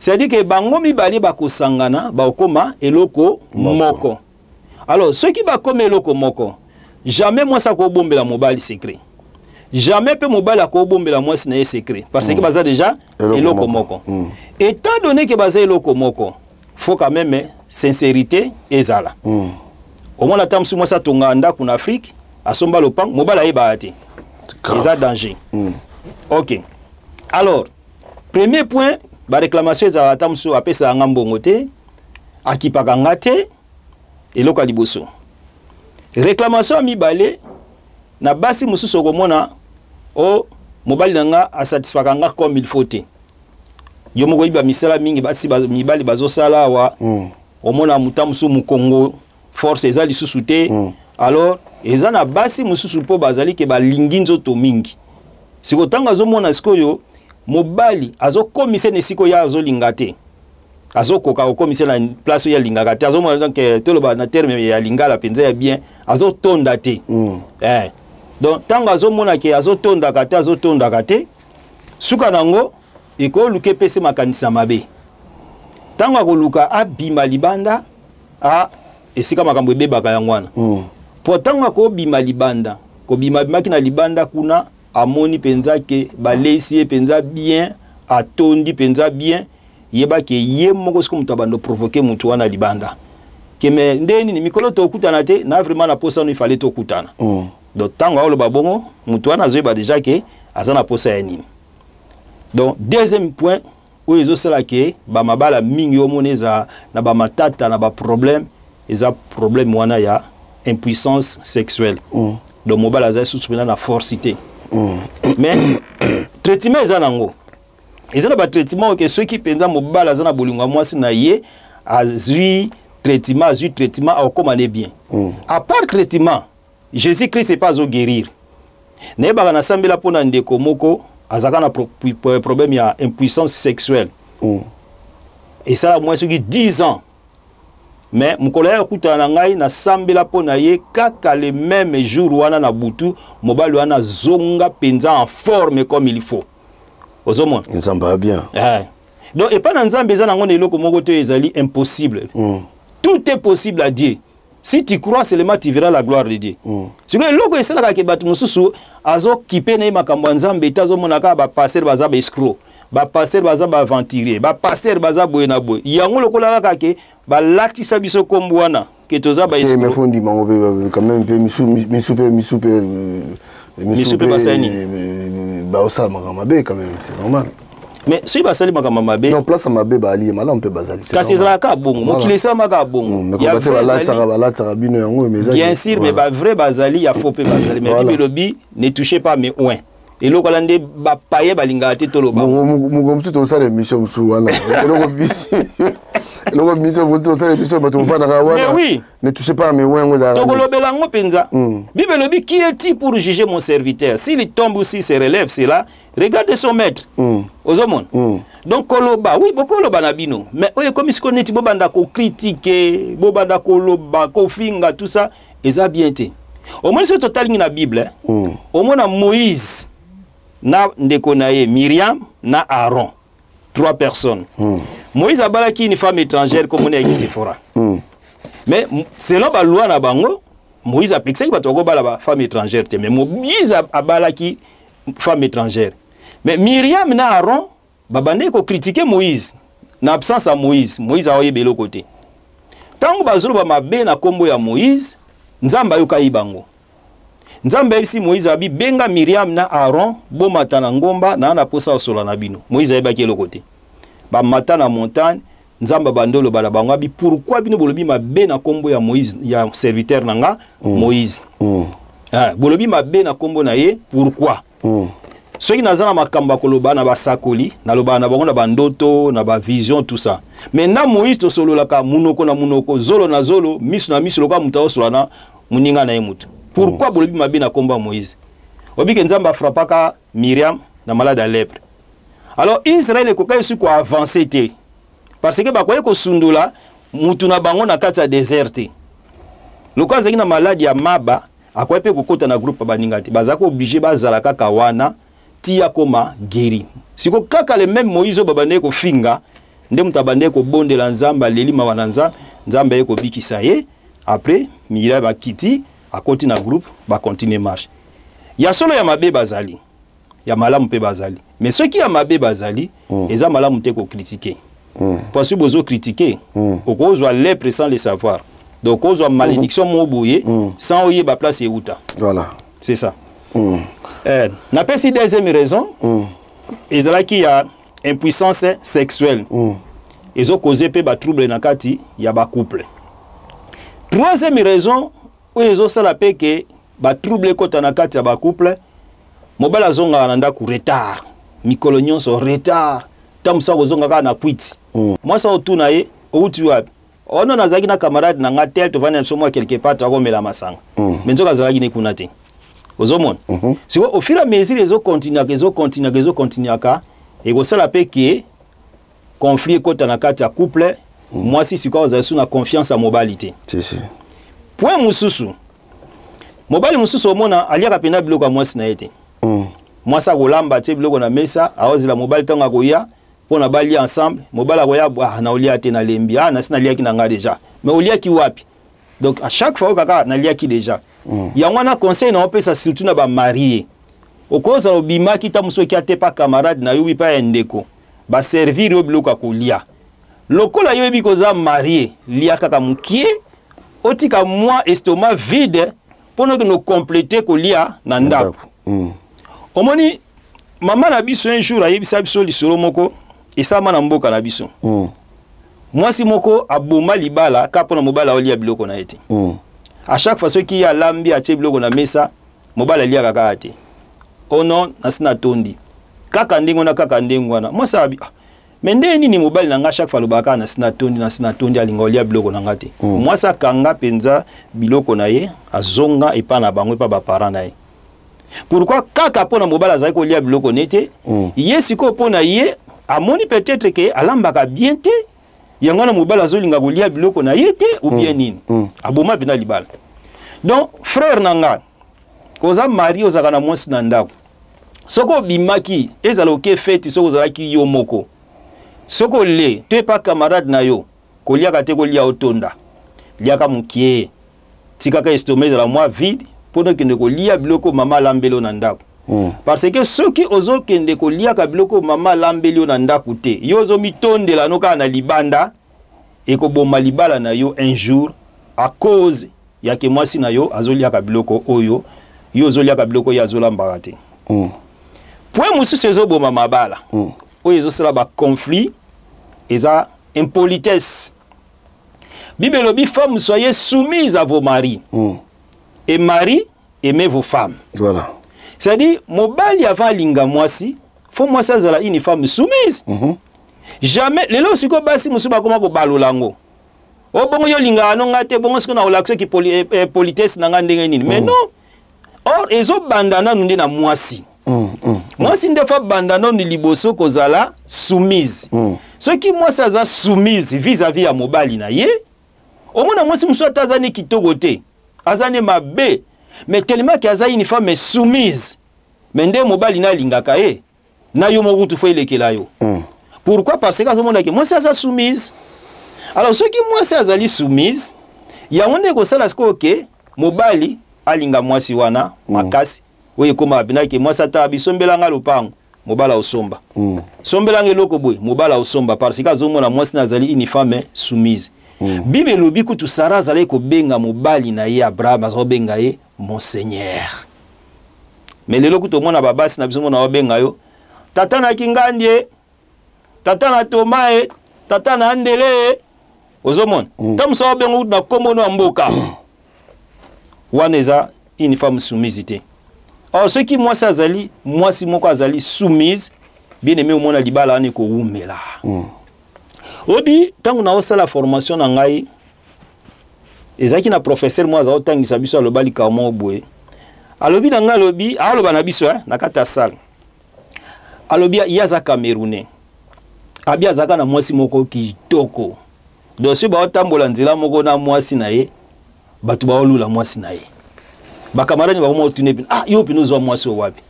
C'est-à-dire que bango mibali bako sangana bakoma eloko moko. Alors ceux qui bakoma eloko moko, jamais moi ça ko bombela mobile secret. Jamais peut mobile ko bombela moi c'est secret parce que baza déjà eloko moko. Étant donné que baza eloko moko, faut quand même sincérité ezala. Au moins la tamsu moi ça tonganda en Afrique à somba le pan mobile aïe baate c'est un danger OK alors premier point ba réclamation za la tamsu apesa ngambongo te akipaka ngate eloko liboso réclamation mibale na basi mususu komona o mobile nanga a satisfaka nga comme il faut te yo moko iba misala mingi basi mibali bazo sala wa omona mutamsu mu Congo force ezali susute alors ezana basi mususu po bazali ke balingi nzoto mingi siko tanga zo mona sikoyo mobali azo komise ne siko ya azo lingate azo koka komise na place ya lingate azo mona donc toloba na terme ya lingala penza ya bien azo tonda te donc tanga azo mona ke azo tonda kate suka nango iko luke pese makanisa mabe tanga ko luka abima libanda a esika makambo ebebaka yangwana potanga ko bima libanda ko bima makina libanda kuna amoni penza ke balesi penza bien atondi penza bien yeba ke ye moko siko mutabando provoquer mutu wana libanda ke me ndeni ni mikolo to kutana te na vraiment na posa no il fallait to kutana donc tango olo babongo mutu wana zoeba déjà ke azana posa ya nini donc deuxième point où ezo sala ke ba mabala mingi omoneza na ba matata na ba problème ils ont problème wana ya impuissance sexuelle donc mobile a sous na forcité mais traitement ezanango ezana ba traitement que ceux qui penza mobile azana bolinga mwasi na ye azui traitement au commander bien à part traitement Jésus Christ c'est pas au guérir ne ba na sambela pona ndeko moko azaka na problème ya impuissance sexuelle et ça moi ce qui 10 ans mais mukolo ya kutana ngai na sambela pona ye kaka le même jour wana na butu mobali wana zonga penza en forme comme il faut ozomon nzamba bien donc et pas na nzambe za nango eloko moko to ezali impossible tout est possible à Dieu si tu crois seulement tu verras la gloire de Dieu si que loko esala ka ke batu mususu azo kipe na makambo nzambe tazo monaka ba passer baza ba escroc ba passer baza ba aventurier ba passer baza boye na boye yango lokola kaka ke ba latisa biso kombwana ke toza ba escroc mais fondi mango quand même peu misupe basani ba osala mabe quand même c'est normal. Mais si basali makama mabe non place mabe ba ali mala on peut bazali kasi ezala ka bongo mokili sala maka bongo ya balata bino yango mais bien sûr mais ba vrai bazali ya faux pe bazali mais bibelobi ne touchez pas mes oins et loko lande ba paye balinga te toloba mugomsu to sala émission msu wana loko mission vous to sala émission bato vana ka wana oui ne touchez pas mes oins ngo da to kolobela ngo penza bibelobi qui est-il pour juger mon serviteur s'il tombe ou s'il se relève c'est là regarde son maître ozomon donc koloba oui bokoloba na bino mais oye comme si koneti bobanda ko critiquer bobanda ko loba ko finga tout ça eza bien te au moins ce total na Bible au moins na Moïse na ndeko na ye Myriam na Aaron 3 personnes Moïse abalaki une femme étrangère comme on est ici Sephora mais selon ba loi na bango Moïse a pixé bato ko bala ba femme étrangère te mais Moïse abalaki femme étrangère mais Myriam na Aaron babande ko critiquer Moïse na absence à Moïse a oye belo côté tango bazolo ba mabe na kombo ya Moïse nzamba yoka ibango nzamba isi Moïse abi benga Myriam na Aaron bo matana ngomba na posa osola na bino Moïse ayebaki elo côté ba matana montagne nzamba bandolo bala bango abi pourquoi bino bolobi mabe na kombo ya Moïse ya serviteur nanga Moïse bolobi mabe na kombo na ye pourquoi soki nazana makamba koloba na basakoli na loba na bango na bandoto na ba vision tout ça mais na Moïse to solo laka munoko na munoko zolo na zolo misu na misu loka muta osola na muninga na emutu pourquoi bolobi mabe na komba Moïse obike nzamba frappaka Myriam na malade à lèpre alors Israël ekoka yesu ko avancer te parce que bakoye ko sundula mutu na bango na kati ya désert loka zaki na malade ya maba akoye pe kokota na groupe baninga te bazako obligé bazala kaka wana tia koma guéri siko kaka le même Moïse babane ko finga nde mutabande ko bondela nzamba lelima wananza nzamba yeko bikisa ye après Myriam bakiti akoti na groupe ba continue marche ya solo ya mabe bazali ya malamu pe bazali mais ceux qui ya mabe bazali eza malamu te ko critiquer parce que bozo critiquer okozwa lèpre sans le savoir donc okozwa malédiction moboye sans oye ba place euta voilà c'est ça n'a pas si deuxième raison ezala qui a impuissance sexuelle ils ont causé pe ba trouble na kati ya ba couple troisième raison ils ont sala pe que ba trouble kota na kati ya ba couple mobala zonga na ndaku retard mikolo nyonso retard tamsa kozonga ka na quit moi ça otuna ye outi wapi ono nazaki na camarade na ngatel to vana somo quelque part to akomela masanga mais nzoka zalaki ne kuna te ozomona si au fur et à mesure les autres continuent ka et ko sala pe que conflit kota na kati ya couple moi si siko za suna confiance à mobilité si point mususu mobali mususu omona aliaka pena biloko moi na ete moi ça kolamba te biloko na mesa aozila mobali tanga koya pona bali ensemble mobali koya na olia te na lembi na sina liaki na nga déjà mais olia ki wapi donc à chaque fois kaka na liaki déjà yango na conseil na opesa surtout na ba marié okoza obima kita musoki ate pa camarade na yubi pa endeko ba servir yo biloko kolia lokola yo bi koza marié lia kaka mukie otika moi estomac vide pour nous compléter kolia na ndako omoni maman na biso un jour ayebisa biso lisolo moko esama na mboka na biso mwasi moko aboma libala ka pona mobala olia biloko na ete à chaque fois qui a lambi a tie biloko na mesa mobala lia kaka ate ono nasina tondi kaka ndingo na kaka ndingo na mwasa abi mende nini mobali na nga chaque fois lobaka na sina tondi alinga olia biloko na ngate mwasa kanga penza biloko na ye azonga epa na bango epa ba parents na ye pourquoi kaka pona mobala azali kolia biloko nete ye siko pona ye amoni peut-être que alambaka bien te yangana mobala azolinga kolia biloko na ye te ou bien nini aboma bina libala donc frère nanga koza mari ozaka na mwasi na ndako soko bimaki ezala oke feti soko ozalaki yo moko soko le te pa camarade na yo koliaka te kolia otonda liaka mukie tikaka estomac ezala mwa vide pona kende kolia biloko mama lambelo na ndako Parce que ceux qui osent kende ko lia ka biloko mama lambeli na ndaku te yo zo mitondela no ka na libanda et ko boma libala na yo un jour à cause ya ke mwasi na yo azolia ka biloko oyo yo zolia ka biloko ya zolamba te. Point mususu ezo boma mabala oyo ezo sala ba conflit eza impolitesse. Bible lobi femmes soyez soumises à vos maris et maris aimez vos femmes. Voilà. C'est-à-dire mobali avant linga mwasi faut moi ça zala une femme soumise. Jamais lelo siko basi musuba koma ko balolango. O bongo yo linga anonga te bongo siko na olakso ki politesse nanga ndenge nini. Mais non. Or ezo bandana nunde na mwasi. Mwasi ndefa bandana ni liboso kozala soumise. Ce qui moi ça za soumise vis-à-vis ya mobali na ye. Au moins mwasi muso tazani kitoko te. Azane mabe. Mais tellement qu'il y a une femme soumise. Mais ndé mobali na lingaka e. Na yo mo kutu fo ilekela yo. Pourquoi? Parce que moi ça soumise. Alors ceux qui moi ça zali soumise, ya onde ko sala sko ke mobali alinga mwasi wana makasi. Oye koma bina ke moi ça ta bisombela nga lupango. Mobala osomba. Sombela ngeloko boy, mobala osomba parce que azomona mwasi na zali une femme soumise. Bible lobi kutu Sara zali ko benga mobali na ye Abraham azo benga ye Monseigneur. Mais lelo kutu mona babasi na biso mona benga yo tata na kingandie, tata na tomae, tata na andele ozomona. Tamso bengo na kombo no mboka. Waneza une femme soumise. Alors ce qui moi ça zali, moi si moko azali soumise, bien aimé au mona libala ne ko umela. Odi tangu na osala formation na ngai ezaki na professeur moi za otangisa biso alobali ka mo boye. Alobi na ngai alobi aloba na biso na kata salle. Alobi yaza Camerounais. Abia zaka na mwasi moko kitoko. Dosi ba otambola nzela moko na mwasi na ye. Batu ba olula mwasi na ye. Ba kamarani ba mo tune bin yo pino zo mwasi wapi.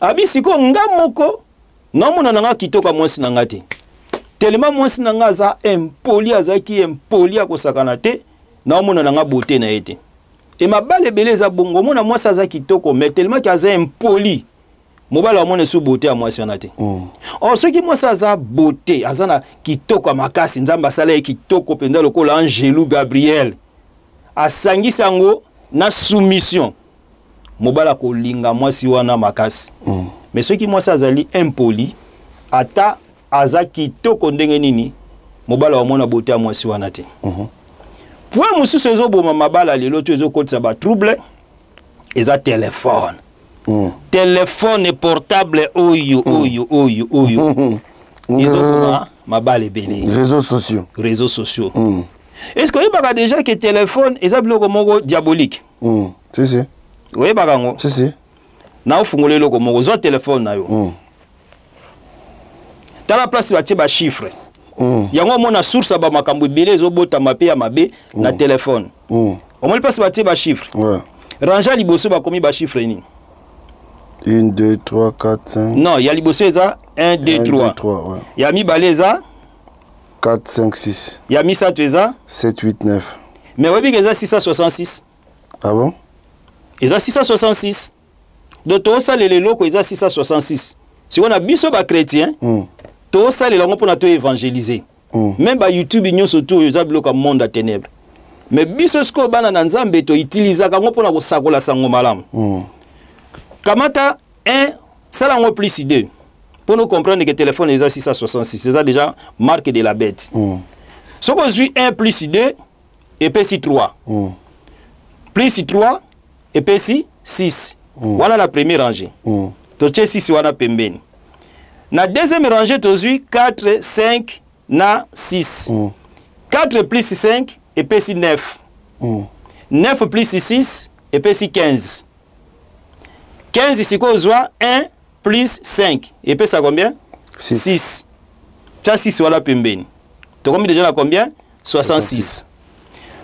Abi siko ngamoko nomona nanga kitoko mwasi na ngati. Tellement mwasi na nga za impoli azaki impoli akosakana te nomona nanga beauté na ete. Et ma balle beleza bongo mona mwasi azaki kitoko mais tellement qu'aza impoli. Mobala mone sous beauté à mwasi wana te. Oh ce qui moi ça za beauté azana kitoko makasi nzamba sala kitoko penda lokola Angelou Gabriel. Asangi sango na soumission. Mobala ko linga mwasi wana makasi. Mais ce qui moi ça zali impoli ata aza kitoko ndenge nini mobala wa mona beauté à mwasi wana te. Point mususu ezo boma mabala lelo to ezo kotisa ba trouble eza téléphone. Téléphone portable oyo. Ils ont mabale belé. Réseaux sociaux. Réseaux sociaux. Est-ce que vous avez déjà que téléphone est un diabolique? Si. Oui, bagango. Si. Na ufungule loko mongo zo téléphone na yo. Ta la place ba tiba chiffre. Yango mona source ba makambu belé zo bota mape ya mabe na téléphone. O mo place ba tiba chiffre. Ouais. Ranja liboso ba komi ba chiffre ni. 1, 2, 3, 4, 5. Non, il y a liboso eza 1, 2, 3. Ouais. Il y a mi baleza 4, 5, 6. Il y a mi ça tu eza 7, 8, 9. Mais oui, il y a 666. Ah bon? Il y a 666. Donc, tout ça, les locaux, il y a 666. Si on a biso ba chrétien, tout ça, les locaux, pour nous évangéliser. Même par YouTube, nous surtout, il y a un monde à ténèbres. Mais biso, ce qu'on a dans Nzambe, to utilise pour nous sakola sango malam. Kamata 1, ça l'a plus 2. Pour nous comprendre que le téléphone est à 666. C'est déjà marque de la bête. Si on a 1 plus 2, et puis 3. Plus 3, et puis 6. Voilà la première rangée. Tu as 6, voilà pembeni. La deuxième rangée, tu as 4, 5, na 6. 4 plus 5, et puis 9. 9 plus 6, et puis 15. 15 ici, qu'on voit 1 plus 5. Et puis ça combien? 6. Tu as 6, voilà pembeni. Tu as déjà là combien? 66.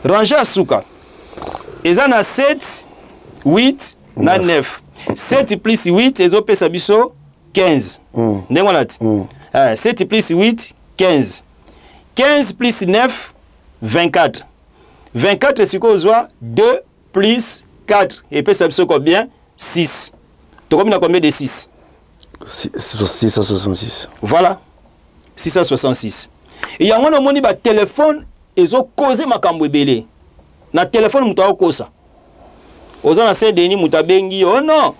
Rangée à Souka. Et ça a 7, 8, 9. 7 plus 8, et ça a 15. 7 plus 8, 15. 15 plus 9, 24. 24, c'est quoi? 2 plus 4. Et puis ça a combien? 6. Tokomi na combien de 6? 666. Voilà. 666. Et il y a un moment où téléphone ils ont causé ma cambouébélé. Na téléphone muta okosa. Oza na Saint-Denis muta bengi. Oh non.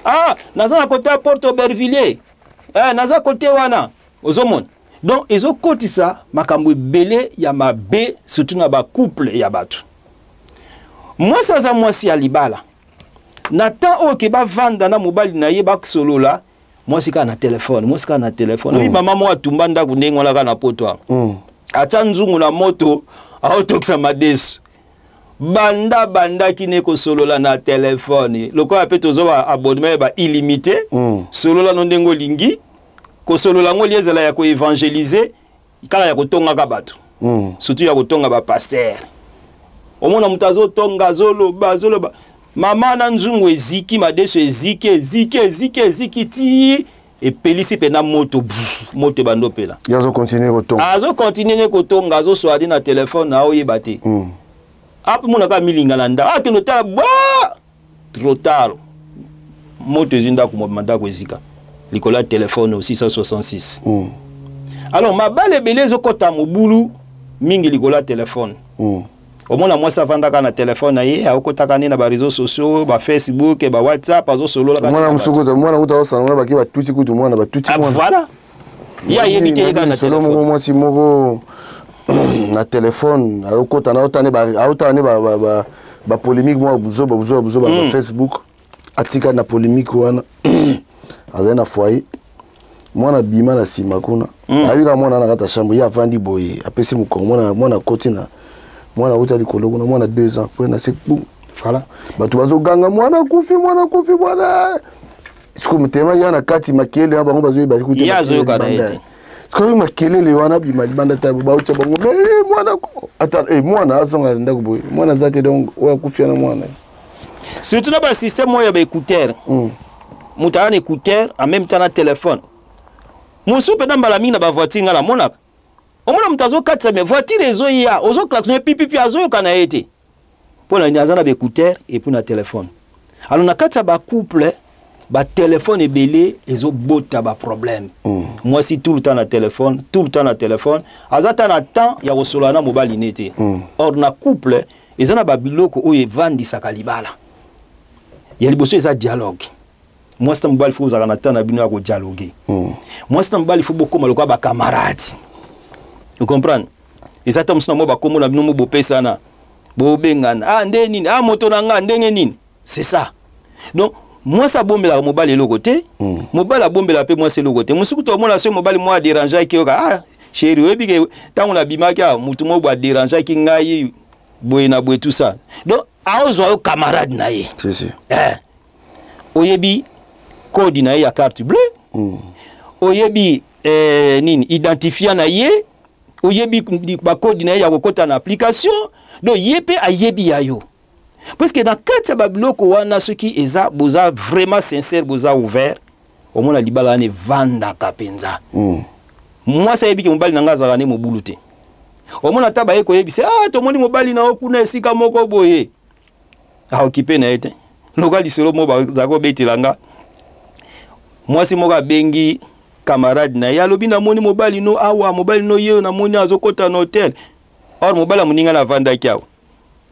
Ah, naza na côté à Porto Bervilliers. Naza côté wana. Ozomon. Donc ils ont côté ça ma cambouébélé ya ma bé surtout na ba couple ya batu. Moi ça za moi si alibala. Na temps o ke ba vanda na mobile na ye ba solo là. Moi c'est quand na téléphone, oui maman moi tumbanda kundengo la kana poto. Acha nzungu na moto, aotokisa madesu. Banda kine ko solo la na téléphone. Loko ape tozo ba abonnement ba illimité. Solo la ndengo lingi. Ko solo la ngo liezela ya ko évangéliser, kala ya ko tonga ka bato. Surtout ya ko tonga ba pasteur. Omona mutazo tonga zolo ba. Maman na nzungu eziki madeso eziki ti et pelisi pena moto bando pela. Yazo continuer kotonga. Azo continuer kotonga azo soadi na téléphone na oyeba te. Ape mona ka milinga na nda. Ate notala ba trop tard. Moto zinda ko manda ko ezika. Likola téléphone au 666. Alors ma bale belezo kota mobulu mingi likola téléphone. Au moins moi ça vanda kana téléphone aye akotaka na ba réseaux sociaux ba Facebook ba WhatsApp azo solo la kana moi uta osana ba ki ba tuti kutu mwana ba tuti mwana voilà ya yebike kana solo moi si moko na téléphone akota na otane ba polémique moi buzo ba Facebook atika na polémique wana azena foyer mwana bima na sima kuna ayika mwana na kata chambre ya vandi boye apesi mukongo mwana kotina mwana uta likolo kuna mwana 2 ans pour na sekbu voilà batu bazo ganga mwana kufi mwana siku mtema yana kati makele aba ngo bazo ba kutu yazo kana ete siku makele le wana bi malibanda ta ba uta bango mwana ata mwana azonga ndako boy mwana zate donc wa kufia na mwana surtout na ba système moya ba écouteur mutana écouteur en même temps na téléphone musu pena mbala mingi na ba voiture ngala monaka omona mutazo katsa me voiture ezo ya ozo klaxonner pipi azo kana ete pona nyaza na écouteur et puis na téléphone alors na katsa ba couple ba téléphone ebele ezo bota ba problème moi si tout le temps na téléphone azata na temps ya kosolana mobali nete or na couple ezana ba biloko o evandi sakalibala ya liboso eza dialogue moi c'est mobali faut uzaka na temps na bino ya ko dialoguer moi c'est mobali faut beaucoup maloko ba camarades. Vous comprenez? Exactement ce nom ba komo na bino mo bopesa na bo bengana ah ndeni ah moto na nga ndenge nini c'est ça. Donc moi ça bombela mobali le côté mobali bombela pe moi c'est le côté musuku to mona so mobali moi déranger ki yoka ah chéri webi ke tangu na bimaka mutu mo ba déranger ki ngai boye na boye tout ça. Donc aozo yo camarade na ye. C'est oyebi code na ya carte bleue oyebi nini identifiant na ye oyebi ba code na ya kokota na application donc yepe ayebi yayo parce que dans quatre ba biloko wana ceux qui eza boza vraiment sincère boza ouvert au moins la libala ne vanda kapenza moi ça yebi ke mobali nanga za ne mobulute au moins taba ye ko yebi c'est ah to moni mobali na okuna esika moko boye a occupé na ete local solo mo ba za ko betelanga moi si moka bengi camarade na ya lobi na moni mobali no awa mobali no ye na moni azokota na hotel or mobali muninga na vanda kyao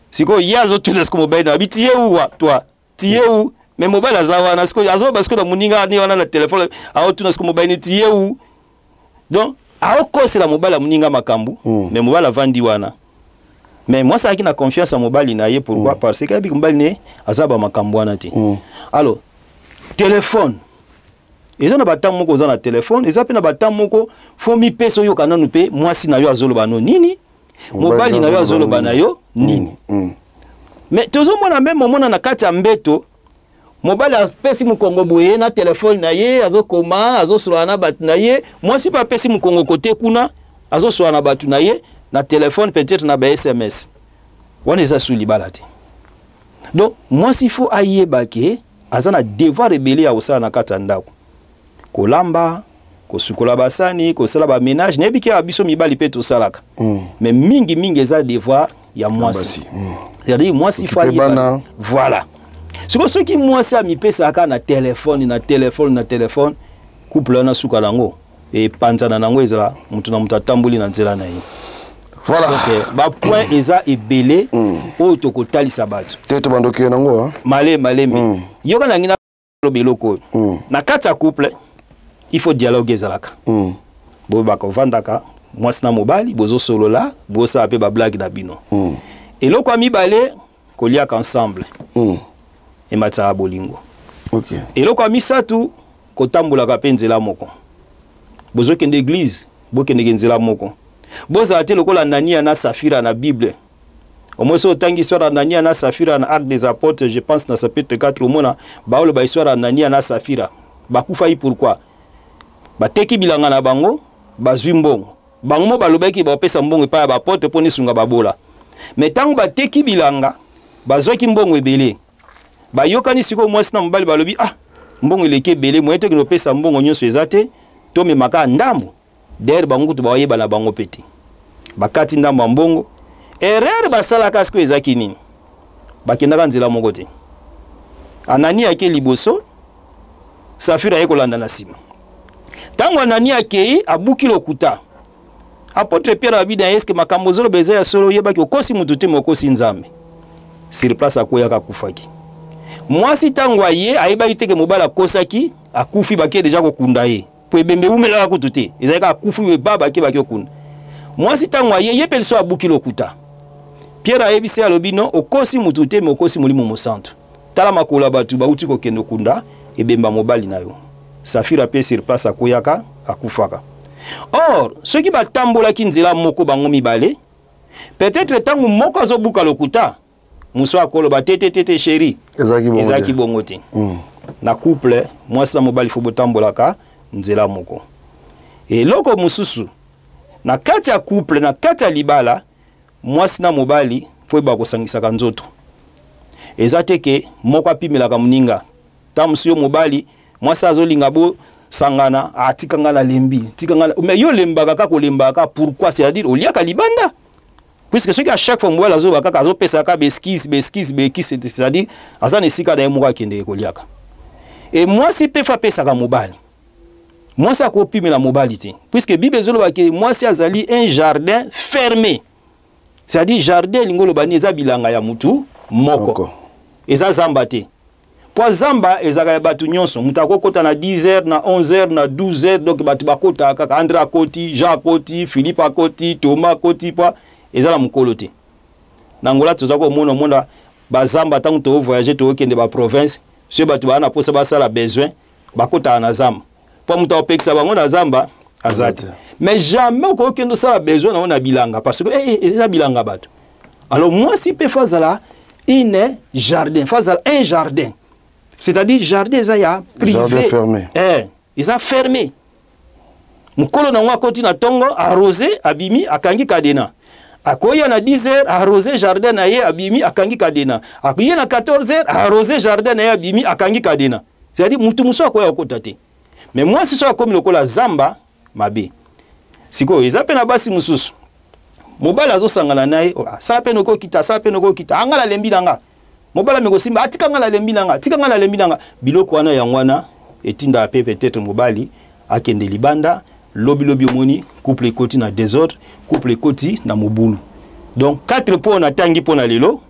siko yazo tout ce que mobali na biti ye ou toi tie ou mais mobali azawa na siko azo parce que na muninga ni wana na téléphone a tout ce que mobali ni tie ou donc a okose la mobali muninga makambu mais mobali vandi wana mais moi ça qui na confiance en mobali na ye pourquoi parce que bi mobali ne azaba makambu wana ti alors téléphone ils ont na batam moko za na téléphone ils appellent na batam moko fo mi peso yo kana nupe moi si na yo azolo bano nini mobali na yo azolo banayo nini mais tozo mona même mona na kati ya mbeto mobali apesi mukongo boye na téléphone na ye azokoma azosolo na batu na ye moi si pas pesi mukongo côté kuna azosolo na batu na ye na téléphone peut-être na ba SMS wana eza suli balati donc moi s'il faut ayeba ke azana devoir rebelle ya osala na kati ya ndako kolamba kosukola basani kosala ba ménage nebiki abiso mibali pe to salaka mais mingi eza devoir ya mwasi c'est-à-dire moi s'il faut voilà siko soki mwasi amipesaka na téléphone couple wana suka nango e panzana nango ezala mutu na mutu atamboli na nzela na ye. Voilà. Donc ba point eza ebele oyo tokotalisa bato te to bandoki nango malé yoka na ngina lobeloko na kati ya couple il faut dialogue ezalaka bo bakovandaka mwasi na mobali bozo solola bosa pe ba blague na bino eloko mibale koliaka ensemble et matara bolingo. OK. Eloko misatu kotambulaka pe nzela moko. Bozo kende église, bo kende nzela moko. Boza ate lokola Anania na Safira na Bible. Au moins so tangi histoire Anania na Safira na Actes des Apôtres, je pense na chapitre 4 mona baolo ba histoire Anania na Safira. Bakufa yi pourquoi? Bateki bilanga na bango, bazwi mbongo. Bango mo balobaki ba pesa mbongo pa ba porte poni sunga babola. Mais tango bateki bilanga, bazwaki mbongo ebele. Ba yokani siko mwasi na mbali balobi mbongo eleke ebele moyeto kino pesa mbongo nyonso ezate to me maka ndambo der bango to bayeba na bango peti bakati ndambo mbongo erreur basala kasiko ezaki nini bakendaka nzela moko te Anania ake liboso Safira yekolanda na sima tango Anania ake abuki lokuta apôtre Pierre abida eske makambo zolo beza ya solo yebaki okosi mutu te mokosi nzambe sur place akoyaka kufaki mwasi tango ye ayeba iteke mobala kosaki akufi bakie deja kokunda ye po ebembe umela ko tuté ezaka akufi be baba ke bakie okunda mwasi tango ye yepelso abuki lokuta Pierre ayebisi alobino okosi mutu te mokosi molimo mosantu tala makola batu bauti ko kendo kunda ebemba mobali nayo Safira pe sur place akoyaka akufaka. Or ceux qui batambola kinzela moko bango mibale peut-être tango moko azobuka lokuta muso akoloba tete chéri ezaki bongo te na couple mwasi na mobali fo botambolaka nzela moko et loko mususu na kati ya couple na kati ya libala mwasi na mobali fo ba kosangisaka nzoto ezate ke moko apimelaka muninga tamusiyo mobali mwasi azolinga bo sangana atikanga na lembi tikanga mais yo lembaka ka kolembaka pourquoi c'est-à-dire oliaka libanda. Puisque ce qui à chaque fois moi la zo bakaka zo pesa ka beskis c'est-à-dire azana esika na yemo kende koliaka. Et moi si pe fa pesa ka mobali. Moi ça kopi me la mobilité. Puisque Bible zo ba ke moi si azali un jardin fermé. C'est-à-dire jardin lingolo bani eza bilanga ya mutu moko. Eza zambate. Po zamba ezaka batu nyonso mutako kota na 10h na 11h na 12h donc batu bakota kaka Andra Koti, Jean Koti, Philippe Koti, Thomas Koti po ezala mukolo te nangola tozako mona bazamba tango to voyager to kende ba province ce batu bana posa basala besoin bakota na zamba po muta opekisa bango na zamba azati mais jamais ko kendo sala besoin na bilanga parce que eza bilanga batu. Alors moi si pe fazala un jardin c'est-à-dire jardin eza ya privé jardin fermé eza fermé mukolo na ngwa koti na tongo arrosé abimi akangi kadena akoya na 10h arroser jardin na ye abimi akangi kadena akoya na 14h arroser jardin na ye abimi akangi kadena c'est-à-dire mutu muso akoya okota te mais moi si so akomi lokola zamba mabe siko eza pe na basi mususu mobala zo sangana naye sala pe noko kita angala lembi nanga mobala meko simba atikanga la lembi nanga biloko wana yangwana etinda pe peut-être mobali akende libanda lobi omoni couple ekoti na désordre couple ekoti na mobulu donc 4 points na tangi pona lelo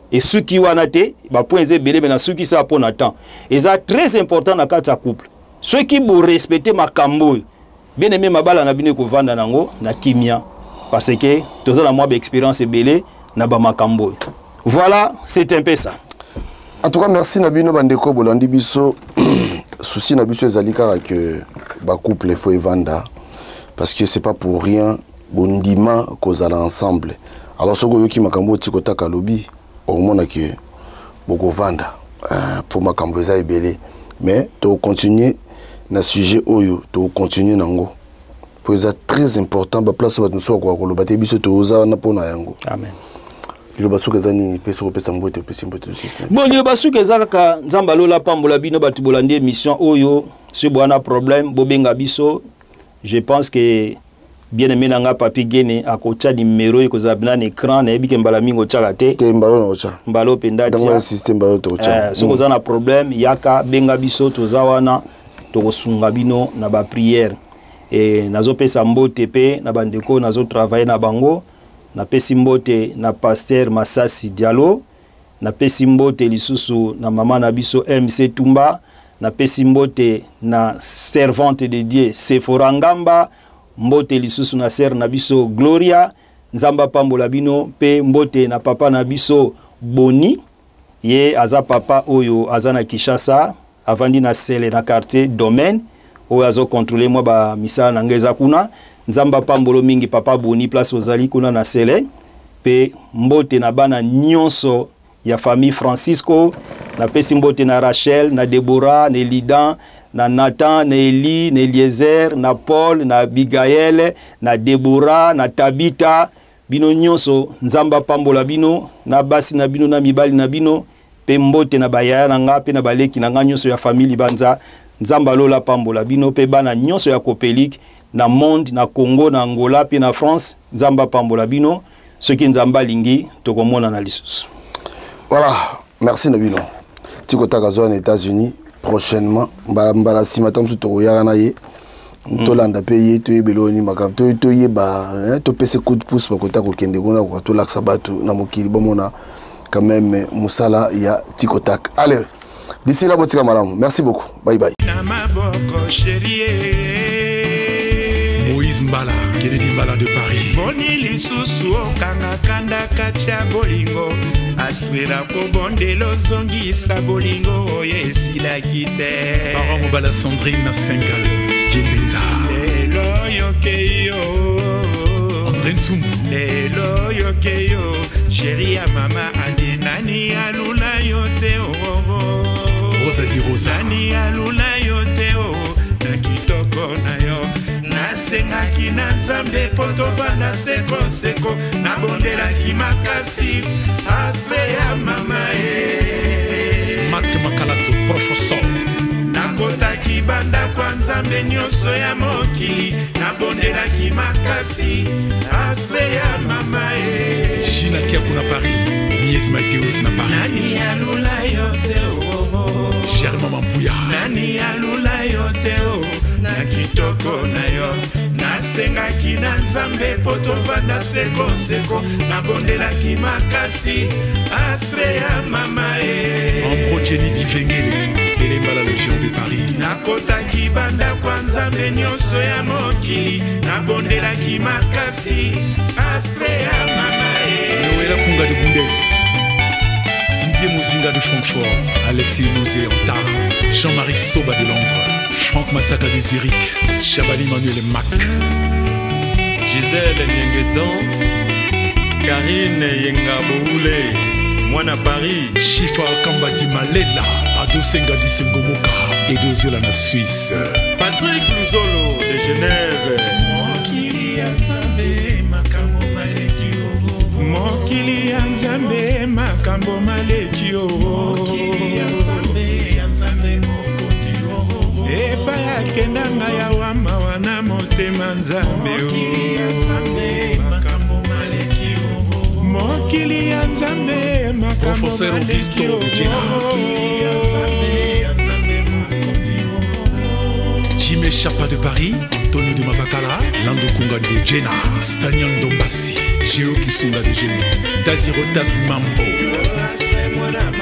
et suki wana te ba points ebele na suki sa pona temps et ça très important na kati ya couple ceux qui bo respecter makambo bien aimé mabala na bino ko vanda nango na kimia parce que tozala moi expérience ebele na ba makambo. Voilà, c'est un peu ça. En tout cas, merci Nabino Bandeko Bolandi Biso. Souci Nabiso Zalika que ba couple faut vanda parce que c'est pas pour rien bondima cause à l'ensemble. Alors ce que makambo tikota kalobi au monde que boko vanda pour makambo za ebele mais to continuer na sujet oyo to continuer nango. Pour ça très important ba place ba nso ko ko lobate biso to za na pona yango. Amen. Le basuke zani peso pesa mbote pesa mbote système. Bon le basuke zaka nzamba lola pambola bino batu bolandi émission oyo ce bwana problème bobenga biso. Je pense que bien aimé nanga papi gene akocha numéro ekozala bina na écran na ebike mbala mingo tchaka te ke mbalo na ocha mbalo penda tia dans le système mbalo to ocha so kozana problème yaka benga biso tozawana tokosunga bino na ba prière et nazo pesa mbote pe na bandeko nazo travailler na bango na pesi mbote na pasteur Masasi Diallo na pesi mbote lisusu na mama na biso MC Tumba na pesi mbote na servante de Dieu Sephora Ngamba mbote lisusu na ser na biso Gloria nzamba pambola bino pe mbote na papa na biso Boni ye aza papa oyo aza na Kinshasa avandi na sele na quartier domaine oyo azo contrôler moi ba misala na ngeza kuna nzamba pambolo mingi papa Boni place ozali kuna na sele pe mbote na bana nyonso ya famille Francisco na pesi mbote na Rachel na Deborah na Elidan na Nathan na Eli na Eliezer na Paul na Abigail na Deborah na Tabita bino nyonso nzamba pambola bino na basi na bino na mibali na bino pe mbote na bayaya na nga pe na baleki na nga nyonso ya famille banza nzamba lola pambola bino pe bana nyonso ya Copelique na monde na Congo na Angola pe na France nzamba pambola bino soki nzamba lingi tokomona na lisusu. Voilà, merci Nabino. Tikotaka zo aux États-Unis prochainement mbala sima tamsu to yara ye to landa payer to yebeloni makam to yeba to pese coup de pouce makota ko kende gona ko to laksa batu na mokili bomona quand même musala ya Tikotaka. Allez, d'ici là botika malamu. Merci beaucoup. Bye bye. Moïse Mbala, Kennedy Mbala de Paris. Boni lisusu okanga kanda kacha bolingo aswera ko bondelo zongisa bolingo oyesila kite. Baron Mbala Sandrine Sengal, Kimbenza. Lelo yokeyo. André Ntsumbu. Lelo yokeyo. Chérie ya mama adenani alula yote oh. Rosa di Rosa. Nani alula yote oh. Na kitoko na yo. Nasengaki na nzambe poto bana seko seko nabondelaki makasi asfe ya mama e Mark Makalazo professeur nakotaki banda kwa nzambe nyonso ya mokili nabondelaki makasi asfe ya mama e Gina Kiaku na Paris Nies Mateus na Paris nani alula yote oh Germain Mampuya nani alula yote oh na kitoko na yo nasengaki na nzambe poto banda seko seko nabondelaki makasi asre ya mama e Ambro Jenny Diklengele Elembala Légion de Paris nakotaki banda kwa nzambe nyonso ya mokili nabondelaki makasi asre ya mama e Noëlla Kunga de Bundes Didier Mouzinga de Francfort Alexis Mouzé Anta Jean-Marie Soba de Londres Franck Massaka de Zurich, Chabali Manuel Mac, Gisèle Nyengetan, Karine Yengaboule, Mwana Paris, Chifa Kamba di Malela, Ado Senga di Sengomoka, Edo Zola na Suisse, Patrick Luzolo de Genève, Mokili ya Nzambe makambo maleki Mokili ya Nzambe makambo maleki Mokili ya Nzambe epa yakendanga ya wama wana motema nzambe mokili ya nzambe makambo maleki mokili ya nzambe makambo maleki mokili ya nzambe Jimé Chapa de Paris, Antonio de Mavakala, Lando Kunga de Jena, Spagnon Dombassi, Géo Kisunga de Géo, Dazirotas Mambo.